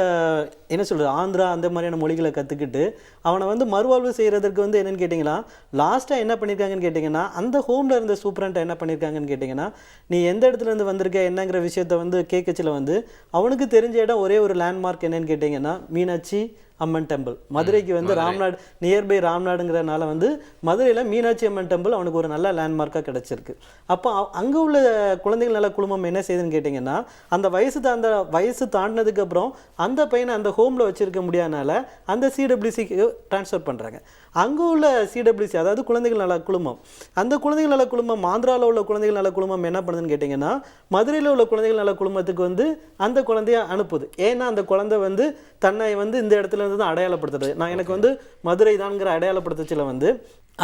என்ன சொல்கிறது ஆந்திரா அந்த மாதிரியான மொழிகளை கற்றுக்கிட்டு அவனை வந்து மறுவாழ்வு செய்கிறதுக்கு வந்து என்னென்னு கேட்டிங்கன்னா லாஸ்ட்டாக என்ன பண்ணியிருக்காங்கன்னு கேட்டிங்கன்னா அந்த ஹோமில் இருந்த சூப்பரண்ட்டை என்ன பண்ணியிருக்காங்கன்னு கேட்டிங்கன்னா நீ எந்த இடத்துலேருந்து வந்திருக்க என்னங்கிற விஷயத்த வந்து கேட்கச்சில் வந்து அவனுக்கு தெரிஞ்ச இடம் ஒரே ஒரு லேண்ட்மார்க் என்னன்னு கேட்டிங்கன்னா மீனாட்சி அம்மன் டெம்பிள். மதுரைக்கு வந்து ராம்நாடு நியர்பை ராம்நாடுங்கிறனால வந்து மதுரையில் மீனாட்சி அம்மன் டெம்பிள் அவனுக்கு ஒரு நல்ல லேண்ட்மார்க்காக கிடச்சிருக்கு. அப்போ அங்கே உள்ள குழந்தைகள் நல குழுமம் என்ன செய்யுதுன்னு கேட்டிங்கன்னா அந்த வயசு தாண்டினதுக்கப்புறம் அந்த பையனை அந்த ஹோமில் வச்சுருக்க முடியாதனால அந்த சிடபிள்யூசிக்கு ட்ரான்ஸ்ஃபர் பண்ணுறாங்க. அங்கே உள்ள சிடபிள்யூசி அதாவது குழந்தைகள் நல குழுமம், அந்த குழந்தைகள் நல குழுமம் ஆந்திராவில் உள்ள குழந்தைகள் நல குழுமம் என்ன பண்ணுதுன்னு கேட்டிங்கன்னா மதுரையில் உள்ள குழந்தைகள் நல குழுமத்துக்கு வந்து அந்த குழந்தைய அனுப்புது. ஏன்னா அந்த குழந்தை வந்து தன்னை வந்து இந்த இடத்துல இருந்து தான் அடையாளப்படுத்துறது, நான் எனக்கு வந்து மதுரை தான்ங்கிற அடையாளப்படுத்தச்சில் வந்து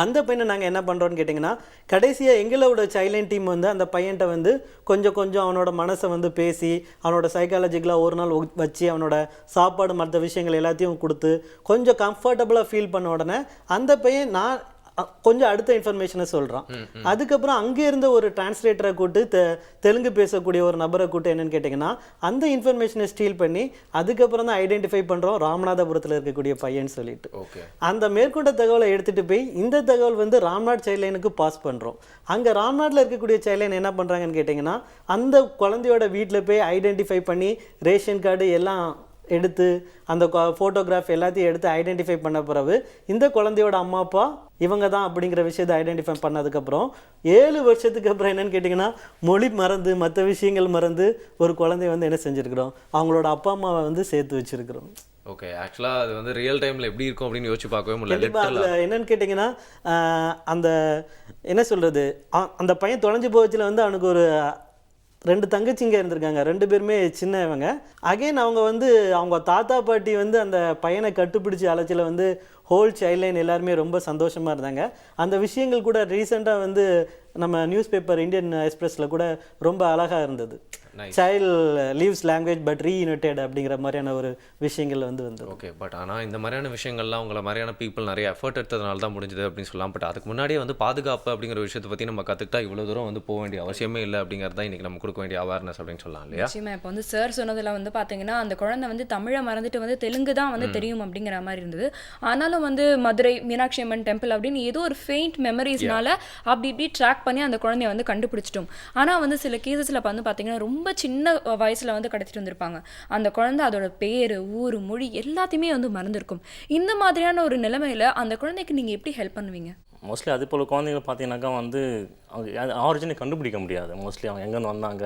அந்த பையனை நாங்கள் என்ன பண்ணுறோன்னு கேட்டிங்கன்னா கடைசியாக எங்களோட சைல்ட்லைன் டீம் வந்து அந்த பையன்கிட்ட வந்து கொஞ்சம் அவனோட மனசை வந்து பேசி அவனோட சைக்காலஜிக்கலாக ஒரு நாள் வச்சு அவனோட சாப்பாடு மற்ற விஷயங்கள் எல்லாத்தையும் கொடுத்து கொஞ்சம் கம்ஃபர்டபுளாக ஃபீல் பண்ண உடனே அந்த பையன் நான் கொஞ்சம் அடுத்த இன்ஃபர்மேஷனை சொல்கிறான். அதுக்கப்புறம் அங்கே இருந்த ஒரு டிரான்ஸ்லேட்டரை கூட்டு தெலுங்கு பேசக்கூடிய ஒரு நபரை கூட்டு என்னன்னு கேட்டிங்கன்னா அந்த இன்ஃபர்மேஷனை ஸ்டீல் பண்ணி அதுக்கப்புறம் தான் ஐடென்டிஃபை பண்ணுறோம் ராமநாதபுரத்தில் இருக்கக்கூடிய பையன்னு சொல்லிட்டு. அந்த மேற்கொண்ட தகவலை எடுத்துகிட்டு போய் இந்த தகவல் வந்து ராம்நாட் சைல்ட்லைனுக்கு பாஸ் பண்ணுறோம். அங்கே ராம்நாட்டில் இருக்கக்கூடிய சைல்ட்லைன் என்ன பண்ணுறாங்கன்னு கேட்டிங்கன்னா அந்த குழந்தையோட வீட்டில் போய் ஐடென்டிஃபை பண்ணி ரேஷன் கார்டு எல்லாம் எடுத்து அந்த ஃபோட்டோகிராஃப் எல்லாத்தையும் எடுத்து ஐடென்டிஃபை பண்ண பிறகு இந்த குழந்தையோட அம்மா அப்பா இவங்க தான் அப்படிங்கிற விஷயத்தை ஐடென்டிஃபை பண்ணதுக்கப்புறம் 7 வருஷத்துக்கு அப்புறம் என்னன்னு கேட்டிங்கன்னா மொழி மறந்து மற்ற விஷயங்கள் மறந்து ஒரு குழந்தைய வந்து என்ன செஞ்சுருக்கிறோம் அவங்களோட அப்பா அம்மாவை வந்து சேர்த்து வச்சுருக்கிறோம். ஓகே, ஆக்சுவலாக அது வந்து ரியல் டைமில் எப்படி இருக்கும் அப்படின்னு யோசிச்சு பார்க்கவே முடியல. அதில் என்னன்னு கேட்டிங்கன்னா அந்த என்ன சொல்கிறது அந்த பையன் தொலைஞ்சு போச்சுல வந்து அவனுக்கு ஒரு 2 தங்கச்சிங்க இருந்திருக்காங்க, 2 பேருமே சின்னவங்க. அகைன் அவங்க வந்து அவங்க தாத்தா பாட்டி வந்து அந்த பையனை கட்டுப்பிடிச்சி அழைச்சில வந்து ஹோல் சைல்ட் லைன் எல்லாருமே ரொம்ப சந்தோஷமாக இருந்தாங்க. அந்த விஷயங்கள் கூட ரீசெண்டாக வந்து நம்ம நியூஸ் பேப்பர் இந்தியன் எக்ஸ்பிரஸில் கூட ரொம்ப அழகாக இருந்தது. சைல்ட் லீவ்ஸ் லாங்குவேஜ் பட் ரீயூனைட்டட் அப்படிங்கிற மாதிரியான ஒரு விஷயங்கள் வந்து ஓகே. பட் ஆனால் இந்த மாதிரியான விஷயங்கள்லாம் உங்களை மாதிரியான பீப்புள் நிறைய எஃபர்ட் எடுத்ததுனால தான் முடிஞ்சது அப்படின்னு சொல்லலாம். பட் அதுக்கு முன்னாடியே வந்து பாதுகாப்பு அப்படிங்கிற விஷயத்தை பற்றி நம்ம கற்றுக்கிட்டா இவ்வளோ தூரம் வந்து போக வேண்டிய அவசியமே இல்லை அப்படிங்கிறது தான் இன்றைக்கி நம்ம கொடுக்க வேண்டிய அவேர்னஸ் அப்படின்னு சொல்லலாம் இல்லையா? நிச்சயமா. இப்போ வந்து சார் சொன்னதில் வந்து பார்த்தீங்கன்னா அந்த குழந்தை வந்து தமிழை மறந்துட்டு வந்து தெலுங்கு தான் வந்து தெரியும் அப்படிங்கிற மாதிரி இருந்தது. ஆனாலும் வந்து மதுரை மீனாட்சி அம்மன் டெம்பிள் அப்படின்னு ஏதோ ஒரு ஃபெயிண்ட் மெமரிஸ்னால அப்படி இப்படி ட்ராக் பண்ணி அந்த குழந்தைய வந்து கண்டுபிடிச்சிட்டோம். ஆனால் வந்து சில கேசஸில் வந்து பார்த்தீங்கன்னா ரொம்ப சின்ன வயசில் வந்து கடத்திட்டு வந்திருப்பாங்க. அந்த குழந்தை அதோட பேர், ஊர், மொழி எல்லாத்தையுமே வந்து மறந்துருக்கும். இந்த மாதிரியான ஒரு நிலைமையில் அந்த குழந்தைக்கு நீங்கள் எப்படி ஹெல்ப் பண்ணுவீங்க? மோஸ்ட்லி அது போல் குழந்தைங்களை பார்த்தீங்கன்னாக்கா வந்து அவங்க ஆரிஜினை கண்டுபிடிக்க முடியாது. மோஸ்ட்லி அவங்க எங்கேருந்து வந்தாங்க,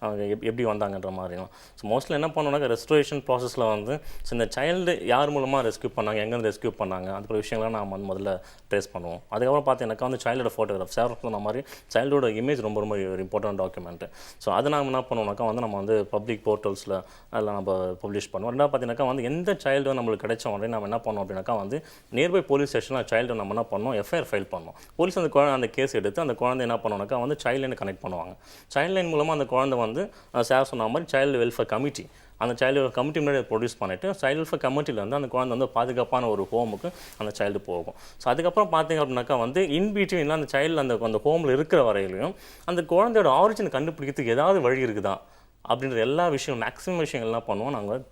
அவங்க எப்படி வந்தாங்கன்ற மாதிரிலாம். ஸோ மோஸ்ட்லி என்ன பண்ணோம்னாக்கா ரெஸ்டோரேஷன் ப்ராசஸில் வந்து ஸோ இந்த சைல்டு யார் மூலமாக ரெஸ்க்யூ பண்ணாங்க, எங்கேருந்து ரெஸ்க்யூ பண்ணாங்க, அது போல விஷயங்கள்லாம் நாம் வந்து முதல்ல ட்ரேஸ் பண்ணுவோம். அதுக்கப்புறம் பார்த்தீங்கன்னாக்கா வந்து சைல்டோட ஃபோட்டோகிராஃப் சார் சொன்ன மாதிரி சைல்டோட இமேஜ் ரொம்ப ரொம்ப ஒரு இம்பார்ட்டன்ட் டாக்குமெண்ட்டு. ஸோ அதை நாம் என்ன பண்ணுவோம்னாக்கா வந்து நம்ம வந்து பப்ளிக் போர்ட்டல்ஸில் அதெல்லாம் நம்ம பப்ளிஷ் பண்ணுவோம். ரெண்டாவது பார்த்தீங்கன்னாக்கா வந்து எந்த சைல்டு நம்மளுக்கு கிடைச்ச உடனே நம்ம என்ன பண்ணோம் அப்படின்னாக்கா வந்து நியர்பை போலீஸ் ஸ்டேஷனில் சைல்டு நம்ம என்ன பண்ணோம், எஃப்ஐஆர் ஃபைல் பண்ணோம். போலீஸ் அந்த கேஸ் எடுத்து அந்த குழந்தை என்ன பண்ணுவாங்கனாக்கா வந்து சைல்ட் லைன் கனெக்ட் பண்ணுவாங்க. சைல்ட் லைன் மூலமாக அந்த குழந்தை வந்து சார் சொன்ன மாதிரி சைல்டு வெல்ஃபேர் கமிட்டி, அந்த சைல்டு வெல்ஃபேர் கமிட்டி முன்னாடி ப்ரொடியூஸ் பண்ணிவிட்டு சைல்டு வெல்ஃபேர் கமிட்டியில் வந்து அந்த குழந்தை வந்து பாதுகாப்பான ஒரு ஹோமுக்கு அந்த சைல்டு போகும். ஸோ அதுக்கப்புறம் பார்த்தீங்க அப்படின்னாக்கா வந்து இன்பிட்வீனில் அந்த சைல்டு அந்த ஹோமில் இருக்கிற வரையிலையும் அந்த குழந்தையோட ஆரிஜினை கண்டுபிடிக்கிறதுக்கு ஏதாவது வழி இருக்குதா அப்படின்ற எல்லா விஷயம் மேக்ஸிமம் விஷயங்கள்லாம் பண்ணுவோம். நாங்கள்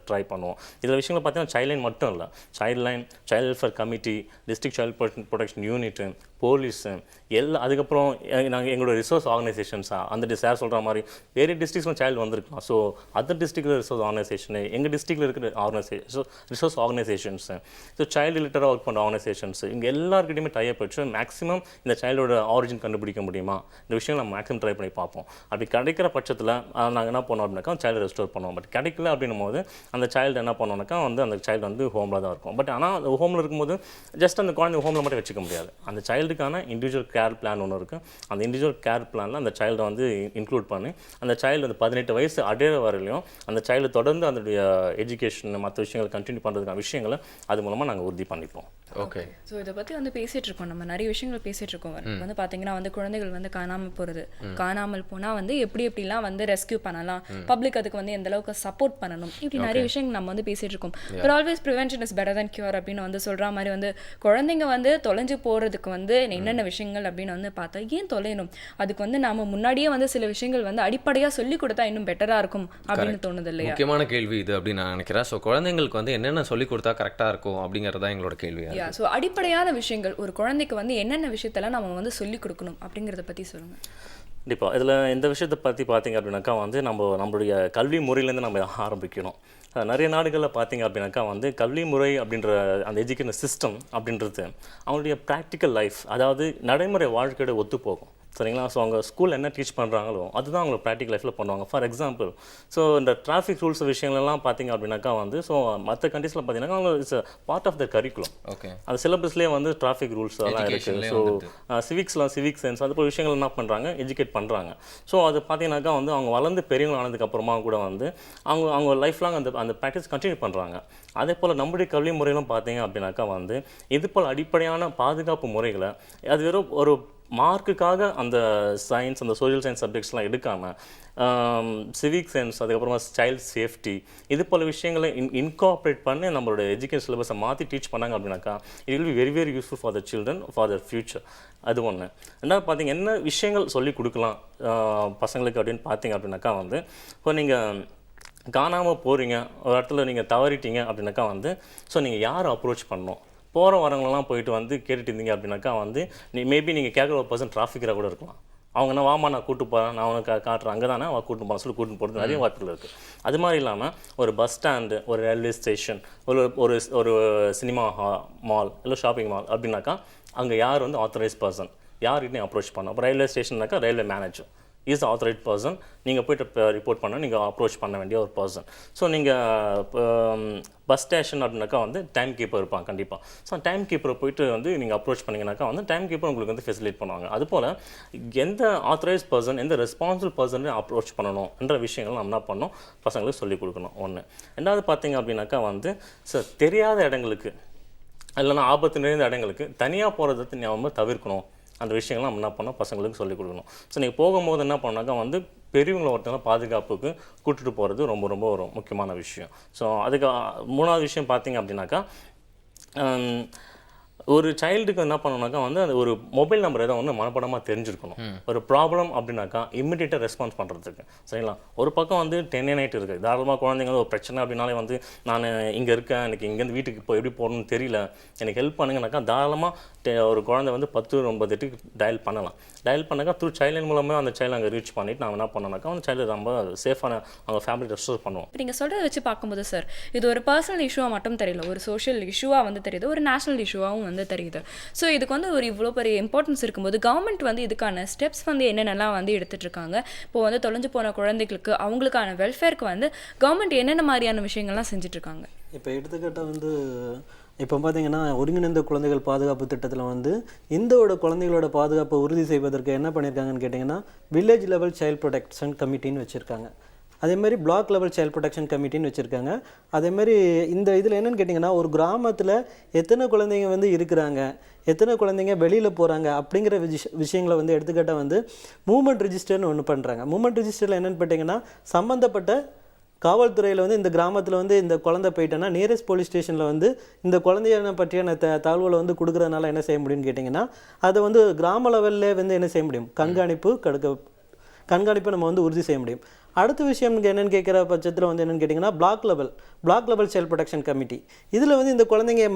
ட்ரை பண்ணுவோம். இதில் விஷயங்கள் பார்த்தீங்கன்னா சைல்ட் லைன் மட்டும் இல்லை, child line, child welfare committee, district child protection unit, police எல்லாம். அதுக்கப்புறம் நாங்கள் எங்களோட ரிசோர்ஸ் ஆர்கனைசேஷன்ஸாக அந்த சார் சொல்கிற மாதிரி வேறு டிஸ்ட்ரிக்ஸும் சைல்டு வந்திருக்கலாம். ஸோ அதர் டிஸ்ட்ரிக்டில் ரிசோர்ஸ் ஆர்கனைசேஷனு, எங்கள் டிஸ்ட்ரிக்டில் இருக்கிற ரிசோர்ஸ் ஆர்கனைசேஷன்ஸு, ஸோ சைல்டு ரிலேட்டடாக ஒர்க் பண்ணுற ஆர்கனைசேஷன்ஸு, இங்கே எல்லாருக்கிட்டையுமே டைப் வச்சு மேக்ஸிமம் இந்த சைல்டோட ஆரிஜின் கண்டுபிடிக்க முடியுமா, இந்த விஷயம் நம்ம மேக்ஸிமம் ட்ரை பண்ணி பார்ப்போம். அப்படி கிடைக்கிற பட்சத்தில் நாங்கள் என்ன பண்ணோம் அப்படின்னாக்கா சைல்டு ரெஸ்டோர் பண்ணுவோம். பட் கிடைக்கல அப்படின்னும் போது அந்த சைல்டு என்ன பண்ணோம்னாக்கா வந்து அந்த சைல்டு வந்து ஹோமில் தான் இருக்கும். பட் ஆனால் அந்த ஹோமில் இருக்கும்போது ஜஸ்ட் அந்த குழந்தை ஹோமில் மட்டும் வச்சுக்க முடியாது. அந்த சைல்டுக்கான இண்டிவிஜுவல் கேர் பிளான் ஒன்று இருக்குது. அந்த இண்டிவிஜுவல் கேர் பிளானில் அந்த சைல்டை வந்து இன்க்ளூட் பண்ணி அந்த சைல்டு வந்து 18 வயசு அடையிற வரையிலையும் அந்த சைல்டு தொடர்ந்து அதனுடைய எஜுகேஷன் மற்ற விஷயங்களை கண்டினியூ பண்ணுறதுக்கான விஷயங்களை அது மூலமாக நாங்கள் உறுதி பண்ணிப்போம். ஓகே. ஸோ இதை பற்றி வந்து பேசிகிட்டு இருக்கோம், நம்ம நிறைய விஷயங்கள் பேசிகிட்டு இருக்கோம். வந்து பார்த்தீங்கன்னா வந்து குழந்தைகள் வந்து காணாமல் போகிறது, காணாமல் போனால் வந்து எப்படிலாம் வந்து ரெஸ்க்யூ பண்ணலாம், பப்ளிக் அதுக்கு வந்து எந்த அளவுக்கு சப்போர்ட் பண்ணணும், இப்படி நிறைய விஷயங்கள் நம்ம வந்து பேசிகிட்டு இருக்கோம். But always prevention is better then cure அப்படின்னு வந்து சொல்கிற மாதிரி வந்து குழந்தைங்க வந்து தொலைஞ்சு போகிறதுக்கு வந்து என்னென்ன விஷயங்கள் அப்படின்னு வந்து பார்த்தா ஏன் தொலையணும், அதுக்கு வந்து நாம முன்னாடியே வந்து சில விஷயங்கள் வந்து அடிப்படையாக சொல்லி கொடுத்தா இன்னும் பெட்டராக இருக்கும் அப்படின்னு தோணுது இல்லையா? முக்கியமான கேள்வி இது அப்படின்னு நான் நினைக்கிறேன். ஸோ குழந்தைங்களுக்கு வந்து என்னென்ன சொல்லி கொடுத்தா கரெக்டாக இருக்கும் அப்படிங்கிறது தான் எங்களோட கேள்வி. ஸோ அடிப்படையான விஷயங்கள் ஒரு குழந்தைக்கு வந்து என்னென்ன விஷயத்தெல்லாம் நம்ம வந்து சொல்லி கொடுக்கணும் அப்படிங்கிறத பற்றி சொல்லுங்கள். கண்டிப்பாக இதில் இந்த விஷயத்தை பற்றி பார்த்தீங்க அப்படின்னாக்கா வந்து நம்மளுடைய கல்வி முறையிலேருந்து நம்ம ஆரம்பிக்கணும். நிறைய நாடுகளில் பார்த்தீங்க அப்படின்னாக்கா வந்து கல்வி முறை அப்படின்ற அந்த எஜுகேஷன் சிஸ்டம் அப்படின்றது அவங்களுடைய ப்ராக்டிக்கல் லைஃப், அதாவது நடைமுறை வாழ்க்கையோட ஒத்து போகும். சரிங்களா? ஸோ அவங்க ஸ்கூலில் என்ன டீச் பண்ணுறாங்களோ அதுதான் அவங்க ப்ராக்டிக்கல் லைஃப்பில் பண்ணுவாங்க. ஃபார் எக்ஸாம்பிள் ஸோ இந்த டிராஃபிக் ரூல்ஸ் விஷயங்கள்லாம் பார்த்தீங்க அப்படின்னாக்கா வந்து ஸோ மற்ற கண்ட்ரீஸில் பார்த்தீங்கன்னா அவங்க it's part of the curriculum. Okay. அந்த சிலபஸ்லேயே வந்து டிராஃபிக் ரூல்ஸ் அதெல்லாம் இருக்குது. ஸோ சிவிக் சென்ஸ் அது போல் விஷயங்கள் என்ன பண்ணுறாங்க, எஜுகேட் பண்ணுறாங்க. ஸோ அது பார்த்தீங்கன்னாக்கா வந்து அவங்க வளர்ந்து பெரியவங்க ஆனதுக்கப்புறமா கூட வந்து அவங்க லைஃப் லாங் அந்த ப்ராக்டிஸ் கண்டினியூ பண்ணுறாங்க. அதே போல் நம்முடைய கல்வி முறையிலும் பார்த்தீங்க அப்படின்னாக்கா வந்து இது போல் அடிப்படையான பாதுகாப்பு முறைகளை அது வெறும் ஒரு மார்க்குக்காக அந்த சயின்ஸ் அந்த சோஷியல் சயின்ஸ் சப்ஜெக்ட்ஸ்லாம் எடுக்காமல் சிவிக் சென்ஸ் அதுக்கப்புறமா சைல்ட் சேஃப்டி இது போல் விஷயங்களை இன்கார்பரேட் பண்ணி நம்மளோட எஜுகேஷன் சிலபஸை மாற்றி டீச் பண்ணாங்க அப்படின்னாக்கா it will be very very useful for the children for their future. அது ஒன்று. ரெண்டாவது பார்த்தீங்க என்ன விஷயங்கள் சொல்லி கொடுக்கலாம் பசங்களுக்கு அப்படின்னு பார்த்தீங்க அப்படின்னாக்கா வந்து இப்போ நீங்கள் காணாமல் போகிறீங்க, ஒரு இடத்துல நீங்கள் தவறிட்டீங்க அப்படின்னாக்கா வந்து ஸோ நீங்கள் யாரை அப்ரோச் பண்ணணும், போகிற வரவங்களெல்லாம் போயிட்டு வந்து கேட்டுட்டு இருந்தீங்க அப்படின்னாக்கா வந்து மேபி நீங்கள் கேட்குற ஒரு பர்சன் டிராஃபிக்கராக கூட இருக்கலாம். அவங்க என்ன வாமா நான் கூட்டு போகிறேன், நான் உனக்கு காட்டுறேன், அங்கே தானே அவன் கூட்டு போகிறேன் சொல்லி கூட்டு போகிறது நிறைய வாய்ப்புகள் இருக்குது. அது மாதிரி இல்லாமல் ஒரு பஸ் ஸ்டாண்டு, ஒரு ரயில்வே ஸ்டேஷன், ஒரு ஒரு சினிமா மால் இல்லை ஷாப்பிங் மால் அப்படின்னாக்கா அங்கே யார் வந்து ஆத்தரைஸ் பர்சன் யார்கிட்டையும் அப்ரோச் பண்ணோம். இப்போ ரயில்வே ஸ்டேஷன்னாக்கா railway manager, is authorized person. நீங்கள் போய்ட்டு ரிப்போர்ட் பண்ண நீங்கள் அப்ரோச் பண்ண வேண்டிய ஒரு பர்சன். ஸோ நீங்கள் பஸ் ஸ்டேஷன் அப்படின்னாக்கா வந்து டைம் கீப்பர் இருப்பாங்க கண்டிப்பாக. ஸோ டைம் கீப்பரை போயிட்டு வந்து நீங்கள் அப்ரோச் பண்ணிங்கனாக்கா வந்து டைம் கீப்பர் உங்களுக்கு வந்து ஃபெசிலிட் பண்ணுவாங்க. அதுபோல் எந்த ஆத்தரைஸ் பர்சன், எந்த ரெஸ்பான்சிபிள் பர்சனை அப்ரோச் பண்ணணும் என்ற விஷயங்கள் நம்ம என்ன பண்ணணும், பசங்களுக்கு சொல்லிக் கொடுக்கணும். ஒன்று. ரெண்டாவது பார்த்தீங்க அப்படின்னாக்கா வந்து தெரியாத இடங்களுக்கு இல்லைன்னா ஆபத்து நிறைந்த இடங்களுக்கு தனியாக போகிறத நம்ம தவிர்க்கணும். அந்த விஷயங்கள்லாம் நம்ம என்ன பண்ணோம், பசங்களுக்கு சொல்லிக் கொடுக்கணும். ஸோ நீங்கள் போகும்போது என்ன பண்ணாக்கா வந்து பெரியவங்களை ஒருத்தவங்க பாதுகாப்புக்கு கூட்டிகிட்டு போகிறது ரொம்ப ரொம்ப ஒரு முக்கியமான விஷயம். ஸோ அதுக்கு மூணாவது விஷயம் பார்த்தீங்க அப்படின்னாக்கா ஒரு சைல்டுக்கு என்ன பண்ணணுனாக்கா வந்து அது ஒரு மொபைல் நம்பர் ஏதோ ஒன்று மனப்படமாக தெரிஞ்சிருக்கணும். ஒரு ப்ராப்ளம் அப்படின்னாக்கா இம்மிடியேட்டாக ரெஸ்பான்ஸ் பண்ணுறதுக்கு. சரிங்களா? ஒரு பக்கம் வந்து 10 இருக்குது. தாராளமாக குழந்தைங்க ஒரு பிரச்சனை அப்படின்னாலே வந்து நான் இங்கே இருக்கேன், எனக்கு இங்கேருந்து வீட்டுக்கு இப்போ எப்படி போகணும்னு தெரியல, எனக்கு ஹெல்ப் பண்ணுங்கனாக்கா தாராளமாக ஒரு குழந்தை வந்து 10-9 டயல் பண்ணலாம். டயல் பண்ணாக்கா த்ரூ சைல்டு மூலமாக அந்த சைல்டு அங்கே ரீச் பண்ணிவிட்டு நான் என்ன பண்ணனாக்கா அந்த சைல்டு ரொம்ப சேஃபான அவங்க ஃபேமிலி ரெஸ்டோர் பண்ணுவோம். இப்போ நீங்கள் சொல்கிறத வச்சு பார்க்கும்போது சார், இது ஒரு பர்சனல் இஷ்யூவாக மட்டும் தெரியல, ஒரு சோஷியல் இஷ்யூவாக வந்து தெரியுது, ஒரு நேஷனல் இஷ்யூவாகவும் வந்து தெரியுது. ஸோ இதுக்கு வந்து ஒரு இவ்வளோ பெரிய இம்பார்ட்டன்ஸ் இருக்கும்போது கவர்மெண்ட் வந்து இதுக்கான ஸ்டெப்ஸ் வந்து என்னென்னலாம் வந்து எடுத்துகிட்டு இருக்காங்க. இப்போ வந்து தொலைஞ்சு போன குழந்தைகளுக்கு அவங்களுக்கான வெல்ஃபேருக்கு வந்து கவர்மெண்ட் என்னென்ன மாதிரியான விஷயங்கள்லாம் செஞ்சுட்ருக்காங்க? இப்போ எடுத்துக்கிட்டால் வந்து இப்போ பார்த்தீங்கன்னா ஒருங்கிணைந்த குழந்தைகள் பாதுகாப்பு திட்டத்தில் வந்து இந்தோட குழந்தைகளோட பாதுகாப்பை உறுதி செய்வதற்கு என்ன பண்ணியிருக்காங்கன்னு கேட்டிங்கன்னா வில்லேஜ் லெவல் சைல்ட் ப்ரொடெக்ஷன் கமிட்டின்னு வச்சுருக்காங்க. அதேமாதிரி பிளாக் லெவல் சைல்ட் ப்ரொடெக்ஷன் கமிட்டின்னு வச்சுருக்காங்க. அதேமாதிரி இந்த இதில் என்னென்னு கேட்டிங்கன்னா ஒரு கிராமத்தில் எத்தனை குழந்தைங்க வந்து இருக்கிறாங்க, எத்தனை குழந்தைங்க வெளியில் போகிறாங்க அப்படிங்கிற விஷயங்களை வந்து எடுத்துக்கிட்டால் வந்து மூமெண்ட் ரிஜிஸ்டர்னு ஒன்று பண்ணுறாங்க. மூமெண்ட் ரிஜிஸ்டரில் என்னென்னு பார்த்தீங்கன்னா சம்மந்தப்பட்ட காவல்துறையில் வந்து இந்த கிராமத்தில் வந்து இந்த குழந்தை போயிட்டேன்னா நியரஸ்ட் போலீஸ் ஸ்டேஷனில் வந்து இந்த குழந்தையான பற்றியான தகவலை வந்து கொடுக்குறதுனால என்ன செய்ய முடியும்னு கேட்டிங்கன்னா அதை வந்து கிராம லெவல்லே வந்து என்ன செய்ய முடியும், கண்காணிப்பு நம்ம வந்து உறுதி செய்ய முடியும். அடுத்த விஷயம் என்னென்னு கேட்குற பட்சத்தில் வந்து என்னென்னு கேட்டிங்கன்னா block level child protection committee. இதில் வந்து இந்த குழந்தைங்க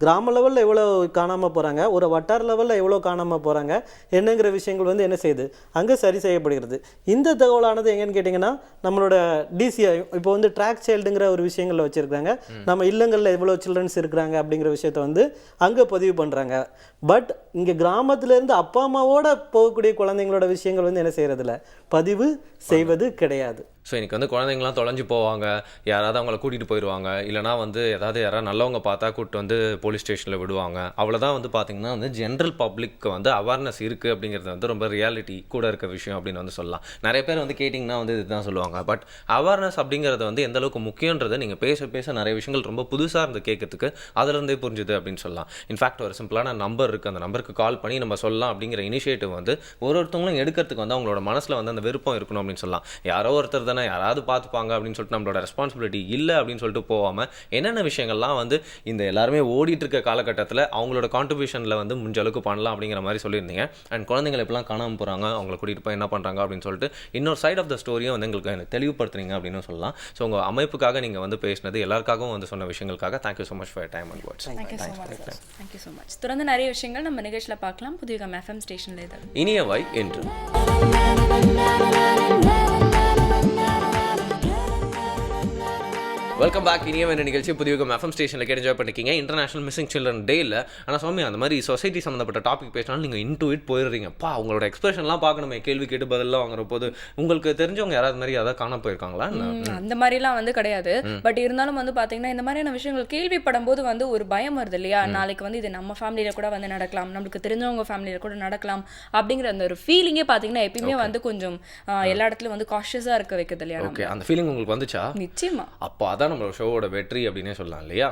கிராம லெவலில் எவ்வளோ காணாமல் போகிறாங்க, ஒரு வட்டார லெவலில் எவ்வளோ காணாமல் போகிறாங்க என்னங்கிற விஷயங்கள் வந்து என்ன செய்யுது அங்கே சரி செய்யப்படுகிறது. இந்த தகவலானது எங்கன்னு கேட்டிங்கன்னா நம்மளோட டிசிஐ இப்போ வந்து ட்ராக் சைல்டுங்கிற ஒரு விஷயங்களில் வச்சுருக்காங்க. நம்ம இல்லங்களில் எவ்வளோ சில்ட்ரன்ஸ் இருக்கிறாங்க அப்படிங்கிற விஷயத்த வந்து அங்கே பதிவு பண்ணுறாங்க. பட் இங்கே கிராமத்திலேருந்து அப்பா அம்மாவோட போகக்கூடிய குழந்தைங்களோட விஷயங்கள் வந்து என்ன செய்கிறதில்ல, பதிவு செய்வது கிடையாது. ஸோ இன்றைக்கி வந்து குழந்தைங்களாம் தொலைஞ்சு போவாங்க, யாராவது அவங்கள கூட்டிகிட்டு போயிடுவாங்க, இல்லைனா வந்து யாராவது நல்லவங்க பார்த்தா கூப்பிட்டு வந்து போலீஸ் ஸ்டேஷனில் விடுவாங்க. அவ்வளோதான் வந்து பார்த்திங்கன்னா வந்து ஜென்ரல் பப்ளிக்கு வந்து அவேர்னஸ் இருக்குது அப்படிங்கிறது வந்து ரொம்ப ரியாலிட்டி கூட இருக்கிற விஷயம் அப்படின்னு வந்து சொல்லலாம். நிறைய பேர் வந்து கேட்டிங்கன்னா வந்து இதுதான் சொல்லுவாங்க. பட் அவேர்னஸ் அப்படிங்கிறது வந்து எந்த அளவுக்கு முக்கியன்றதை நீங்கள் பேச நிறைய விஷயங்கள் ரொம்ப புதுசாக இருந்து கேட்கறதுக்கு அதிலிருந்தே புரிஞ்சுது அப்படின்னு சொல்லலாம். இன்ஃபேக்ட் ஒரு சிம்பிளான நம்பர் இருக்குது, அந்த நம்பருக்கு கால் பண்ணி நம்ம சொல்லலாம் அப்படிங்கிற இனிஷியேட்டிவ் வந்து ஒருத்தவங்களும் எடுக்கிறதுக்கு வந்து அவங்களோட மனசில் வந்து அந்த விருப்பம் இருக்கணும் அப்படின்னு சொல்லலாம். யாரோ ஒருத்தர் யாராவது பார்த்துப்பாங்க அப்படின்னு சொல்லிட்டு நம்மளோட ரெஸ்பான்சிபிலிட்டி இல்லை அப்படின்னு சொல்லிட்டு போகாமல் என்னென்ன விஷயங்கள்லாம் வந்து இந்த எல்லாருமே ஓடிட்டு இருக்க காலகட்டத்தில் அவங்களோட கான்ட்ரிபியூஷனில் வந்து முடிஞ்ச அளவுக்கு பண்ணலாம் அப்படிங்கிற மாதிரி சொல்லியிருந்தீங்க. அண்ட் குழந்தைங்களை எப்படிலாம் காணாமல் போகிறாங்க, அவங்களை கூட்டிகிட்டு போய் என்ன பண்ணுறாங்க அப்படின்னு சொல்லிட்டு இன்னொரு சைட் ஆஃப் த ஸ்டோரியும் வந்து எனக்கு தெளிவுபடுத்துறீங்க அப்படின்னு சொல்லலாம். ஸோ உங்கள் அமைப்புக்காக நீங்கள் வந்து பேசினது, எல்லாருக்காகவும் வந்து சொன்ன விஷயங்களுக்காக thank you so much for time and words. Thank you so much. தொடர்ந்து நிறைய விஷயங்கள் நம்ம நிகழ்ச்சியில் பார்க்கலாம். புதிய FM ஸ்டேஷனில் இது இனியவை என்று. Welcome back. இனிய வேண்டிய நிகழ்ச்சி புதிய FM ஸ்டேஷனில் கேட்டு என்ஜாய் பண்ணிருக்கீங்க. இன்டர்நேஷனல் மிஸ்ஸிங் சில்ட்ரன் டேயில். ஆனால் சுவாமி அந்த மாதிரி சொசைட்டி சம்மந்தப்பட்ட டாபிக் பேசினாலும் நீங்கள் இன்டூ போயிடுறீங்கப்பா. அவங்களோட எக்ஸ்பிரஷன்லாம் பார்க்கணுமே, கேள்வி கேட்டு பதிலாக வாங்குற போது உங்களுக்கு தெரிஞ்சவங்க யாராவது மாதிரி யாராவது காண போயிருக்காங்களா? அந்த மாதிரிலாம் வந்து கிடையாது. பட் இருந்தாலும் வந்து பார்த்தீங்கன்னா இந்த மாதிரியான விஷயங்கள் கேள்விப்படும் போது வந்து ஒரு பயம் வருது இல்லையா, நாளைக்கு வந்து இது நம்ம ஃபேமிலியில் கூட வந்து நடக்கலாம், நம்மளுக்கு தெரிஞ்சவங்க ஃபேமிலியில் கூட நடக்கலாம் அப்படிங்கிற அந்த ஒரு ஃபீலிங்கே பார்த்தீங்கன்னா எப்பயுமே வந்து கொஞ்சம் எல்லா இடத்துலையும் வந்து காஷியஸாக இருக்க வைக்கிறது இல்லையா? ஓகே, அந்த ஃபீலிங் உங்களுக்கு வந்துச்சா? நிச்சயமா. அப்போ அதான் நம்ம ஷோவோட வெற்றி அப்படினே சொல்லலாம் இல்லையா?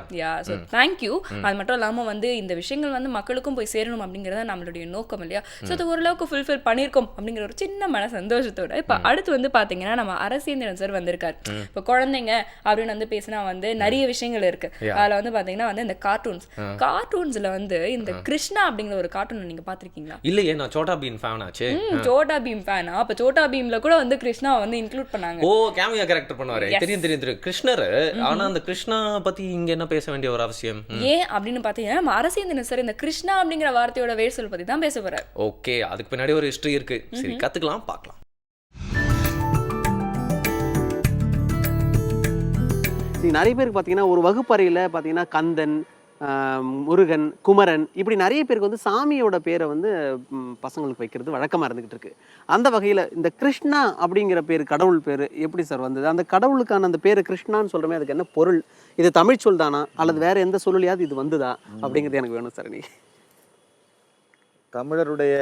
So thank you. அது மட்டும் இல்லாமல் வந்து இந்த விஷயங்கள் வந்து மக்களுக்கும் போய் சேரணும் அப்படிங்கிறத நம்மளுடைய நோக்கம் இல்லையா? ஸோ அது ஓரளவுக்கு ஃபுல்ஃபில் பண்ணியிருக்கோம் அப்படிங்கிற ஒரு சின்ன மன சந்தோஷத்தோட இப்போ அடுத்து வந்து பார்த்தீங்கன்னா நம்ம அரசேந்திரன் சார் வந்திருக்காரு. இப்போ குழந்தைங்க அப்படின்னு வந்து பேசினா வந்து நிறைய விஷயங்கள் இருக்கு. அதில் வந்து பார்த்தீங்கன்னா வந்து இந்த கார்ட்டூன்ஸில் வந்து இந்த கிருஷ்ணா அப்படிங்கிற ஒரு கார்ட்டூன் நீங்கள் பார்த்துருக்கீங்களா? இல்லையே, நான் சோட்டா பீம் ஃபேன் ஆச்சு. சோட்டா பீம் ஃபேனா? அப்போ சோட்டா பீம்ல கூட வந்து கிருஷ்ணா வந்து இன்க்ளூட் பண்ணாங்க. ஓ, கேமியா கேரக்டர் பண்ணுவாரு. தெரியும் கிருஷ்ணர். ஆனா அந்த கிருஷ்ணா பத்தி இங்க என்ன பேச வேண்டிய ஒரு அவசியம் ஏன் அப்படின்னு பாத்தீங்கன்னா நம்ம அரசேந்திரன் சார் இந்த கிருஷ்ணா அப்படிங்கிற வார்த்தையோட வேர்சொல் பத்தி தான் பேச போறாரு. ஓகே, அதுக்கு பின்னாடி ஒரு ஹிஸ்டரி இருக்கு. சரி, கத்துக்கலாம், பார்க்கலாம். நிறைய பேருக்கு பார்த்தீங்கன்னா ஒரு வகுப்பறையில் பார்த்தீங்கன்னா கந்தன், முருகன், குமரன், இப்படி நிறைய பேருக்கு வந்து சாமியோட பேரை வந்து பசங்களுக்கு வைக்கிறது வழக்கமாக இருந்துகிட்டு இருக்கு. அந்த வகையில் இந்த கிருஷ்ணா அப்படிங்கிற பேர், கடவுள் பேர் எப்படி சார் வந்தது? அந்த கடவுளுக்கான அந்த பேர் கிருஷ்ணான்னு சொல்கிறோமே, அதுக்கு என்ன பொருள்? இது தமிழ் சொல் தானா அல்லது வேற எந்த சொல்லையாவது இது வந்ததா அப்படிங்கிறது எனக்கு வேணும் சார். நீ தமிழருடைய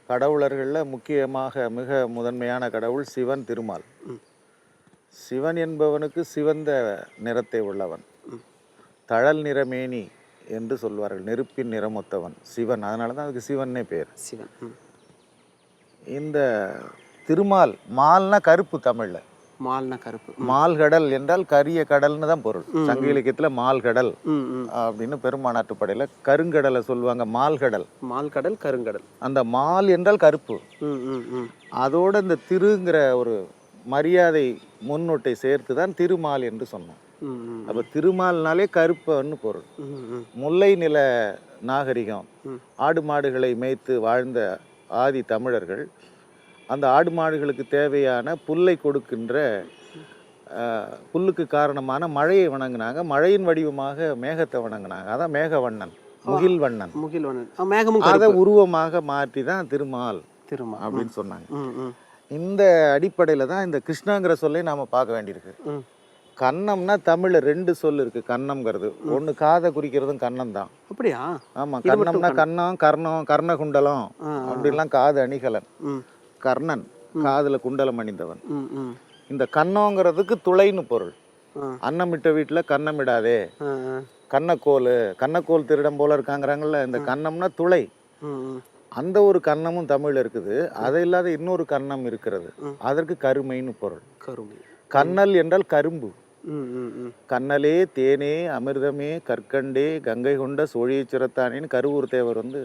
கடவுளர்களில் முக்கியமாக மிக முதன்மையான கடவுள் சிவன், திருமால். சிவன் என்பவனுக்கு சிவந்த நிறத்தை உள்ளவன், தழல் நிறமேனி என்று சொல்வார்கள், நெருப்பின் நிறமொத்தவன் சிவன். அதனால தான் அதுக்கு சிவன்னே பேர். சிவன். இந்த திருமால், மால்னா கருப்பு, தமிழில் மால்னா கருப்பு, மால்கடல் என்றால் கரிய கடல்னு தான் பொருள். சங்க இலக்கியத்தில் மால்கடல் அப்படின்னு பெருமானாட்டுப்படையில் கருங்கடலை சொல்லுவாங்க, மால்கடல். மால்கடல், கருங்கடல். அந்த மால் என்றால் கருப்பு, அதோட இந்த திருங்கிற ஒரு மரியாதை முன்னொட்டை சேர்த்து தான் திருமால் என்று சொன்னோம். அப்போ திருமால்னாலே கருப்பன்னு பொருள். முல்லை நில நாகரிகம், ஆடு மாடுகளை மேய்த்து வாழ்ந்த ஆதி தமிழர்கள் அந்த ஆடு மாடுகளுக்கு தேவையான புல்லை கொடுக்கின்ற, புல்லுக்கு காரணமான மழையை வணங்கினாங்க. மழையின் வடிவமாக மேகத்தை வணங்கினாங்க. அதான் மேகவண்ணன், முகில்வண்ணன். மேகமும் அதை உருவமாக மாற்றி தான் திருமால் அப்படின்னு சொன்னாங்க. இந்த அடிப்படையில் தான் இந்த கிருஷ்ணங்கிற சொல்லை நாம் பார்க்க வேண்டியிருக்கு. கன்னம்னா தமிழில் 2 சொல் இருக்குது. கன்னம்ங்கிறது ஒன்று காதை குறிக்கிறதும் கன்னம் தான். அப்படியா? ஆமாம், கன்னம்னா கன்னம், கர்ணம், கர்ணகுண்டலம் அப்படின்லாம் காது அணிகலன். கர்ணன் காதில் குண்டலம் அணிந்தவன். இந்த கன்னங்கிறதுக்கு துளைன்னு பொருள். அன்னமிட்ட வீட்டில் கன்னமிடாதே, கண்ணக்கோல் திருடம் போல இருக்காங்கிறாங்கல்ல, இந்த கன்னம்னா துளை. அந்த ஒரு கன்னமும் தமிழ் இருக்குது. அதை இல்லாத இன்னொரு கன்னம் இருக்கிறது, அதற்கு கருமைன்னு பொருள். கண்ணல் என்றால் கரும்பு. கண்ணலே தேனே அமிர்தமே கற்கண்டே கங்கை கொண்ட சோழியை சிறத்தானேன்னு கருவூர் தேவர் வந்து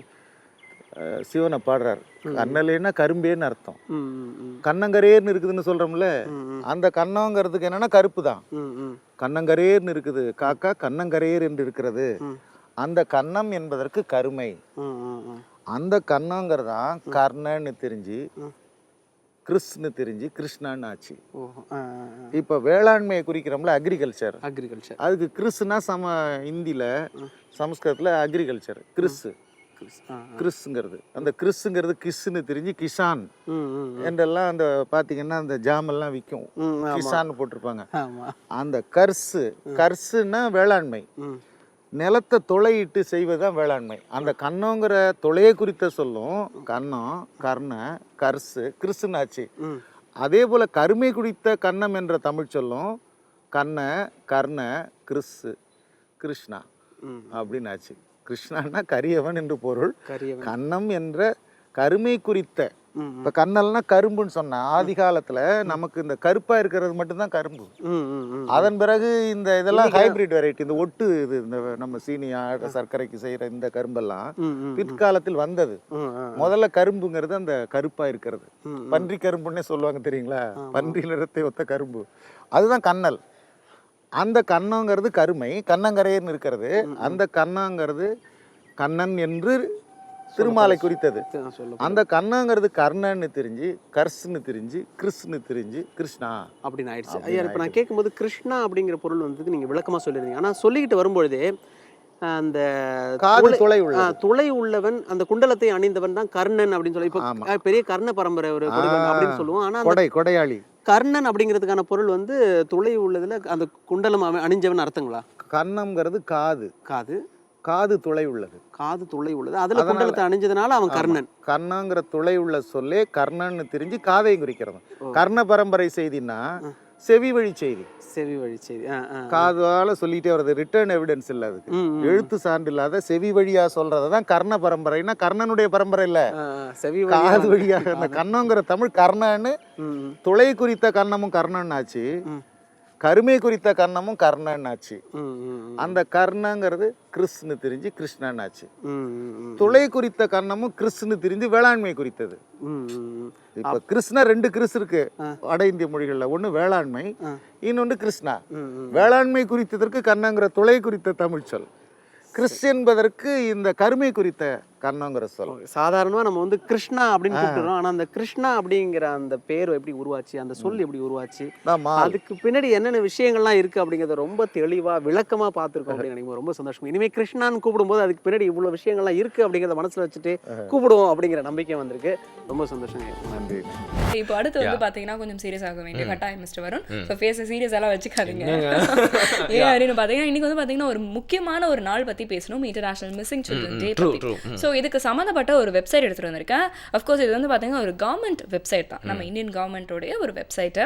சிவனை பாடுறார். கண்ணலேன்னா கரும்பேன்னு அர்த்தம். கண்ணங்கரேர்னு இருக்குதுன்னு சொல்றோம்ல, அந்த கண்ணங்கிறதுக்கு என்னன்னா கருப்பு தான். கண்ணங்கரேர்னு இருக்குது, காக்கா கண்ணங்கரேர் என்று இருக்கிறது. அந்த கன்னம் என்பதற்கு கருமை. அந்த கண்ணங்கிறதான் கர்ணன்னு தெரிஞ்சு கிறிஸ்ன்னு தெரிஞ்சு கிருஷ்ணான்னு ஆச்சு. இப்போ வேளாண்மையை குறிக்கிறோம்ல, அக்ரிகல்ச்சர். அதுக்கு கிறிஸ்னா இந்தியில், சமஸ்கிருதத்தில் அக்ரிகல்ச்சர் கிறிஸ்ங்கிறது. அந்த கிறிஸ்ங்கிறது கிஸ்ன்னு தெரிஞ்சு கிஷான் என்றெல்லாம் அந்த பார்த்தீங்கன்னா அந்த ஜாமெல்லாம் விற்கும், கிஷான்னு போட்டிருப்பாங்க. அந்த கர்சுன்னா வேளாண்மை, நிலத்தை துளையிட்டு செய்வதுதான் வேளாண்மை. அந்த கண்ணங்கிற துளையை குறித்த சொல்லும் கண்ணம், கர்ண, கர்சு, கிறிஸ்துனாச்சு. அதே போல கருமை குறித்த கண்ணம் என்ற தமிழ் சொல்லும் கண்ண, கர்ண, கிறிஸ்து, கிருஷ்ணா அப்படின்னு ஆச்சு. கிருஷ்ணான்னா கரியவன் என்று பொருள். கண்ணம் என்ற கருமை குறித்த, இப்போ கண்ணல்னா கரும்புன்னு சொன்னா, ஆதி காலத்துல நமக்கு இந்த கருப்பா இருக்கிறது மட்டும்தான் கரும்பு. அதன் பிறகு இந்த இதெல்லாம் ஹைபிரிட் வெரைட்டி, இந்த ஒட்டு இது, இந்த நம்ம சீனியா சர்க்கரைக்கு செய்யற இந்த கரும்பெல்லாம் பிற்காலத்தில் வந்தது. முதல்ல கரும்புங்கிறது அந்த கருப்பா இருக்கிறது, பன்றி கரும்புன்னே சொல்லுவாங்க தெரியுங்களா, பன்றி நிறத்தை ஒத்த கரும்பு, அதுதான் கண்ணல். அந்த கண்ணங்கிறது கருமை, கண்ணங்கரையர்னு இருக்கிறது. அந்த கண்ணங்கிறது கண்ணன் என்று திருமாலை குறித்தது. அந்த கண்ணங்கிறது கர்ணன்னு தெரிஞ்சு, கர்ஸ்ன்னு தெரிஞ்சு, கிறிஸ்ன்னு தெரிஞ்சு கிருஷ்ணா அப்படின்னு ஆயிடுச்சு. ஐயா, இப்போ நான் கேட்கும்போது கிருஷ்ணா அப்படிங்கிற பொருள் வந்து நீங்கள் விளக்கமாக சொல்லியிருந்தீங்க. ஆனால் சொல்லிக்கிட்டு வரும்பொழுதே அந்த துளை உள்ளவன், அந்த குண்டலத்தை அணிந்தவன் தான் கர்ணன் அப்படின்னு சொல்லி, இப்போ பெரிய கர்ண பரம்பரை ஒரு அப்படின்னு சொல்லுவோம். ஆனால் கொடையாளி கர்ணன் அப்படிங்கிறதுக்கான பொருள் வந்து துளை உள்ளதுல அந்த குண்டலம் அணிஞ்சவன் அர்த்தங்களா? கர்ணம்ங்கிறது காது, காது துளை உள்ளது, காது துளை உள்ளது, அதுல குண்டலத்தை அணிஞ்சதுனால அவன் கர்ணன். கர்ணங்கிற துளை உள்ள சொல்லே கர்ணன்னு தெரிஞ்சு காதையும் குறிக்கிறது. கர்ண பரம்பரை செய்தின்னா செவி வழி செய்தி, காதால சொல்லிட்டே வருது, ரிட்டர்ன் எவிடன்ஸ் இல்ல, அதுக்கு எழுத்து சான்று இல்லாத செவி வழியா சொல்றதுதான் கர்ண பரம்பரைன்னா. கர்ணனுடைய பரம்பரை இல்ல, காது வழியாக. அந்த கர்ணங்கிற தமிழ் கர்ணன்னு, துளை குறித்த கர்ணமும் கர்ணன் ஆச்சு, கருமை குறித்த கர்ணமும் கர்ணன் ஆச்சு. அந்த கர்ணங்கிறது கிறிஸ்ன்னு தெரிஞ்சு கிருஷ்ணன் ஆச்சு. துளை குறித்த கர்ணமும் கிறிஸ்ன்னு தெரிஞ்சு வேளாண்மை குறித்தது. இப்ப கிருஷ்ணா 2 கிறிஸ் இருக்கு வட இந்திய மொழிகள்ல, ஒண்ணு வேளாண்மை, இன்னொன்று கிருஷ்ணா. வேளாண்மை குறித்ததற்கு கர்ணங்கிற துளை குறித்த தமிழ் சொல், கிறிஸ் என்பதற்கு இந்த கருமை குறித்த கர்ணங்கிற சொல். சாதாரணமா நம்ம வந்து கிருஷ்ணா அப்படின்னு கூப்பிடுறோம். ஆனா அந்த கிருஷ்ணா அப்படிங்கிற அந்த பேர் எப்படி உருவாச்சு, அந்த சொல் எப்படி உருவாச்சு, அதுக்கு பின்னாடி என்னென்ன விஷயங்கள்லாம் இருக்கு அப்படிங்கறத ரொம்ப தெளிவா விளக்கமா பார்த்திருக்கோம் அப்படின்னு நினைக்கும். ரொம்ப சந்தோஷம். இனிமே கிருஷ்ணான்னு கூப்பிடும்போது அதுக்கு பின்னாடி இவ்வளவு விஷயங்கள்லாம் இருக்கு அப்படிங்கறத மனசுல வச்சுட்டு கூப்பிடுவோம் அப்படிங்கிற நம்பிக்கை வந்திருக்கு. ரொம்ப சந்தோஷம். நன்றி. இப்போ அடுத்து வந்து பாத்தீங்கன்னா கொஞ்சம் சீரியஸ் ஆக வேண்டிய கட்டாயம் மிஸ்டர் வருண். இப்போ ஃபேஸை சீரியஸ் எல்லாம் வச்சுக்காதீங்க. ஏன் அப்படின்னு பாத்தீங்கன்னா இன்னைக்கு வந்து பாத்தீங்கன்னா ஒரு முக்கியமான ஒரு நாள் பத்தி பேசணும், இன்டர்நேஷனல் மிஸ்ஸிங் சில்ட்ரன் டே பத்தி. ஸோ இதுக்கு சம்மந்தப்பட்ட ஒரு வெப்சைட் எடுத்துட்டு வந்திருக்கேன். அஃப்கோர்ஸ் இது வந்து பாத்தீங்கன்னா ஒரு கவர்மெண்ட் வெப்சைட் தான், நம்ம இந்தியன் கவர்மெண்டோடைய ஒரு வெப்சைட்டு,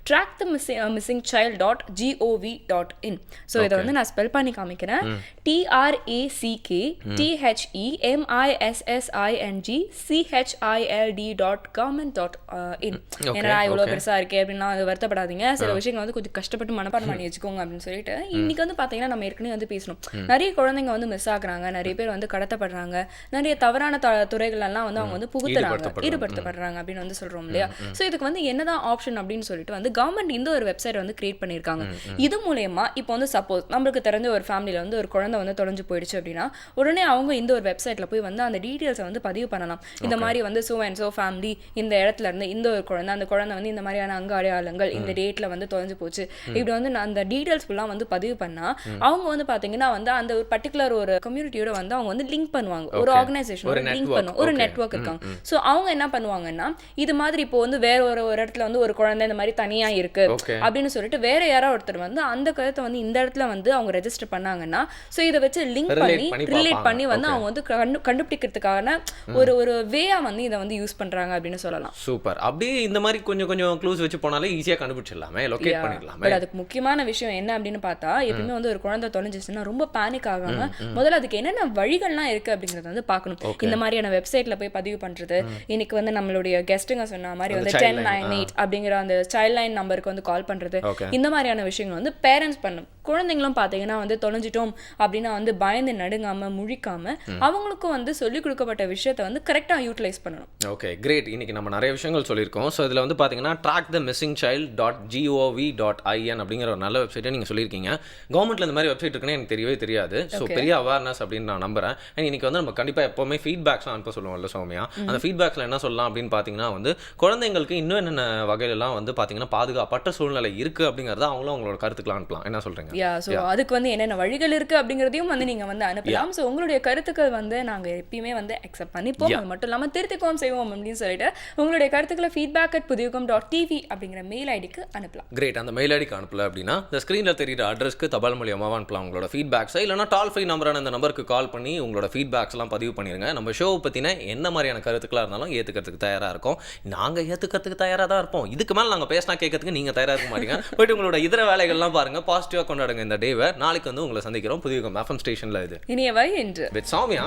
trackthemissingchild.gov.in. ஸோ இதை வந்து நான் ஸ்பெல் பண்ணி காமிக்கிறேன். TRACKTHEMISSINGCHILD.government.in. ஏன்னா இவ்வளோ பெருசா இருக்கே அப்படின்னா அது வருத்தப்படாதீங்க. சில விஷயங்கள் வந்து கொஞ்சம் கஷ்டப்பட்டு மனப்பாடம் பண்ணி வச்சுக்கோங்க அப்படின்னு சொல்லிட்டு இன்னைக்கு வந்து பாத்தீங்கன்னா நம்ம ஏற்கனவே வந்து பேசணும். நிறைய குழந்தைங்க வந்து மிஸ் ஆகுறாங்க, நிறைய பேர் வந்து கடத்தப்படுறாங்க, நிறைய தவறான துறைகள் எல்லாம் வந்து அவங்க வந்து புகுத்துறாங்க, ஈடுபடுத்தப்படுறாங்க அப்படின்னு வந்து சொல்றோம் இல்லையா. ஸோ இதுக்கு வந்து என்னதான் ஆப்ஷன் அப்படின்னு சொல்லிட்டு வந்து கவர்மெண்ட் இந்த ஒரு வெப்சைட் வந்து கிரியேட் பண்ணியிருக்காங்க. இது மூலயமா இப்போ வந்து சப்போஸ் நம்மளுக்கு தெரிஞ்ச ஒரு ஃபேமிலியில வந்து ஒரு குழந்தை வந்து தொலைஞ்சு போயிடுச்சு அப்படின்னா உடனே அவங்க இந்த ஒரு வெப்சைட்ல போய் வந்து அந்த டீட்டெயில்ஸை வந்து பதிவு பண்ணலாம். இந்த மாதிரி வந்து சோ அண்ட் சோ ஃபேமிலி இந்த இடத்துல இருந்து இந்த ஒரு குழந்தை, அந்த குழந்தை வந்து இந்த மாதிரியான அங்க அடையாளங்கள் இந்த டேட்ல வந்து தொலைஞ்சு போச்சு, இப்படி வந்து அந்த டீட்டெயில்ஸ் ஃபுல்லாக வந்து பதிவு பண்ணா அவங்க வந்து பாத்தீங்கன்னா வந்து அந்த ஒரு பர்டிகுலர் ஒரு கம்யூனிட்டியோட வந்து அவங்க வந்து லிங்க் பண்ணுவாங்க, ஒரு ஆர்கனைசேஷன் லிங்க் பண்ணுவோம், ஒரு நெட்வொர்க் இருக்காங்க. ஸோ அவங்க என்ன பண்ணுவாங்கன்னா இது மாதிரி இப்போ வந்து வேற ஒரு இடத்துல வந்து ஒரு குழந்தை இந்த மாதிரி தனியா இருக்கு அப்படின்னு சொல்லிட்டு வேற யாரோ ஒருத்தர் வந்து அந்த கருத்தை வந்து இந்த இடத்துல வந்து அவங்க ரெஜிஸ்டர் பண்ணாங்கன்னா ஸோ இதை வச்சு லிங்க் பண்ணி ரிலேட் பண்ணி வந்து அவங்க வந்து கண்டுபிடிக்கிறதுக்கான ஒரு வேயா வந்து இதை வந்து யூஸ் பண்றாங்க அப்படின்னு சொல்லலாம். சூப்பர். அப்படியே இந்த மாதிரி கொஞ்சம் கொஞ்சம் க்ளூஸ் வச்சு போனாலே ஈஸியா கண்டுபிடிச்சிடலாமே, லொகேட் பண்ணிடலாமே. பட் அதுக்கு முக்கியமான விஷயம் என்ன அப்படின்னு பார்த்தா எப்பவுமே வந்து ஒரு குழந்தை தொலைஞ்சிச்சுன்னா ரொம்ப பேனிக் ஆகாம முதல்ல அதுக்கு என்னென்ன வழிகள்லாம் இருக்கு அப்படிங்கறத வந்து பார்க்கணும். இந்த மாதிரியான வெப்சைட்ல போய் பதிவு பண்றது, இன்னைக்கு வந்து நம்மளுடைய கெஸ்ட்டுங்க சொன்ன மாதிரி வந்து 1098 அப்படிங்கிற அந்த சைல்ட் லைன் நம்பருக்கு வந்து கால் பண்றது, இந்த மாதிரியான விஷயங்கள் வந்து பேரண்ட்ஸ் பண்ணும். குழந்தைங்களும் பார்த்தீங்கன்னா வந்து தொலைஞ்சிட்டோம் அப்படின்னா வந்து பயந்து நடுங்காம முழிக்காம அவங்களுக்கும் வந்து சொல்லிக் கொடுக்கப்பட்ட விஷயத்தை வந்து கரெக்டாக யூட்டிலைஸ் பண்ணணும். Okay, great. இன்னைக்கு நம்ம நிறைய விஷயங்கள் சொல்லியிருக்கோம். ஸோ இதில் வந்து பார்த்தீங்கன்னா trackthemissingchild.gov.in அப்படிங்கிற ஒரு நல்ல வெப்சைட்டை நீங்கள் சொல்லியிருக்கீங்க. கவர்மெண்ட்டில் இந்த மாதிரி வெப்சைட் இருக்குன்னு எனக்கு தெரியவே தெரியாது. ஸோ பெரிய அவேர்னஸ் அப்படின்னு நான் நம்புறேன். அண்ட் இன்னைக்கு வந்து நம்ம கண்டிப்பாக எப்போவுமே ஃபீட்பேக்ஸ்லாம் அனுப்ப சொல்லுவோம்ல சௌமியா, அந்த ஃபீட்பேக்ஸில் என்ன சொல்லலாம் அப்படின்னு பார்த்தீங்கன்னா வந்து குழந்தைங்களுக்கு இன்னும் என்னென்ன வகையிலலாம் வந்து பார்த்தீங்கன்னா பாதுகாப்பற்ற சூழ்நிலை இருக்குது அப்படிங்கிறத அவங்களும் அவங்களோட கருத்துக்கலாம் அனுப்பலாம். என்ன சொல்கிறீங்க? ஸோ அதுக்கு வந்து என்னென்ன வழிகள் இருக்குது அப்படிங்கிறதையும் வந்து நீங்கள் வந்து அனுப்பலாம். ஸோ உங்களுடைய கருத்துக்கள் வந்து நாங்கள் எப்பயுமே வந்து அக்செப்ட் பண்ணிப்போம், அது மட்டும் இல்லாமல் திருத்திக்கவும் செய்வோம் அப்படின்னு சொல்லிட்டு உங்களுடைய கருத்துக்களை feedback@pudiyugam.tv அப்படிங்கிற மெயில் ஐடிக்கு அனுப்பலாம். கிரேட். அந்த மெயில் ஐடிக்கு அனுப்பல அப்படின்னா இந்த ஸ்க்ரீனில் தெரியுற அட்ரஸ்க்கு தபால் மூலியமாக அனுப்பலாம் உங்களோட ஃபீட்பேக்ஸை. இல்லைனா டால் ஃப்ரீ நம்பரான இந்த நம்பருக்கு கால் பண்ணி உங்களோட ஃபீட்பேக்ஸ்லாம் பதிவு பண்ணிடுங்க. நம்ம ஷோவை பற்றின என்ன மாதிரியான கருத்துக்களாக இருந்தாலும் ஏற்றுக்கிறதுக்கு தயாராக இருக்கும். நாங்கள் ஏற்றுக்கிறதுக்கு தயாராக தான் இருப்போம். இதுக்கு மேலே நாங்கள் பேசினா கேட்கறதுக்கு நீங்கள் தயாராக இருக்க மாட்டீங்க. போயிட்டு உங்களோட இதர வேலைகள்லாம் பாருங்கள், பாசிட்டிவாக கொண்டாடுங்க இந்த டேவை. நாளைக்கு வந்து உங்களை சந்திக்கிறோம் புதிய FM ஸ்டேஷனில். இது இனியவை என்று வித் சௌமியா.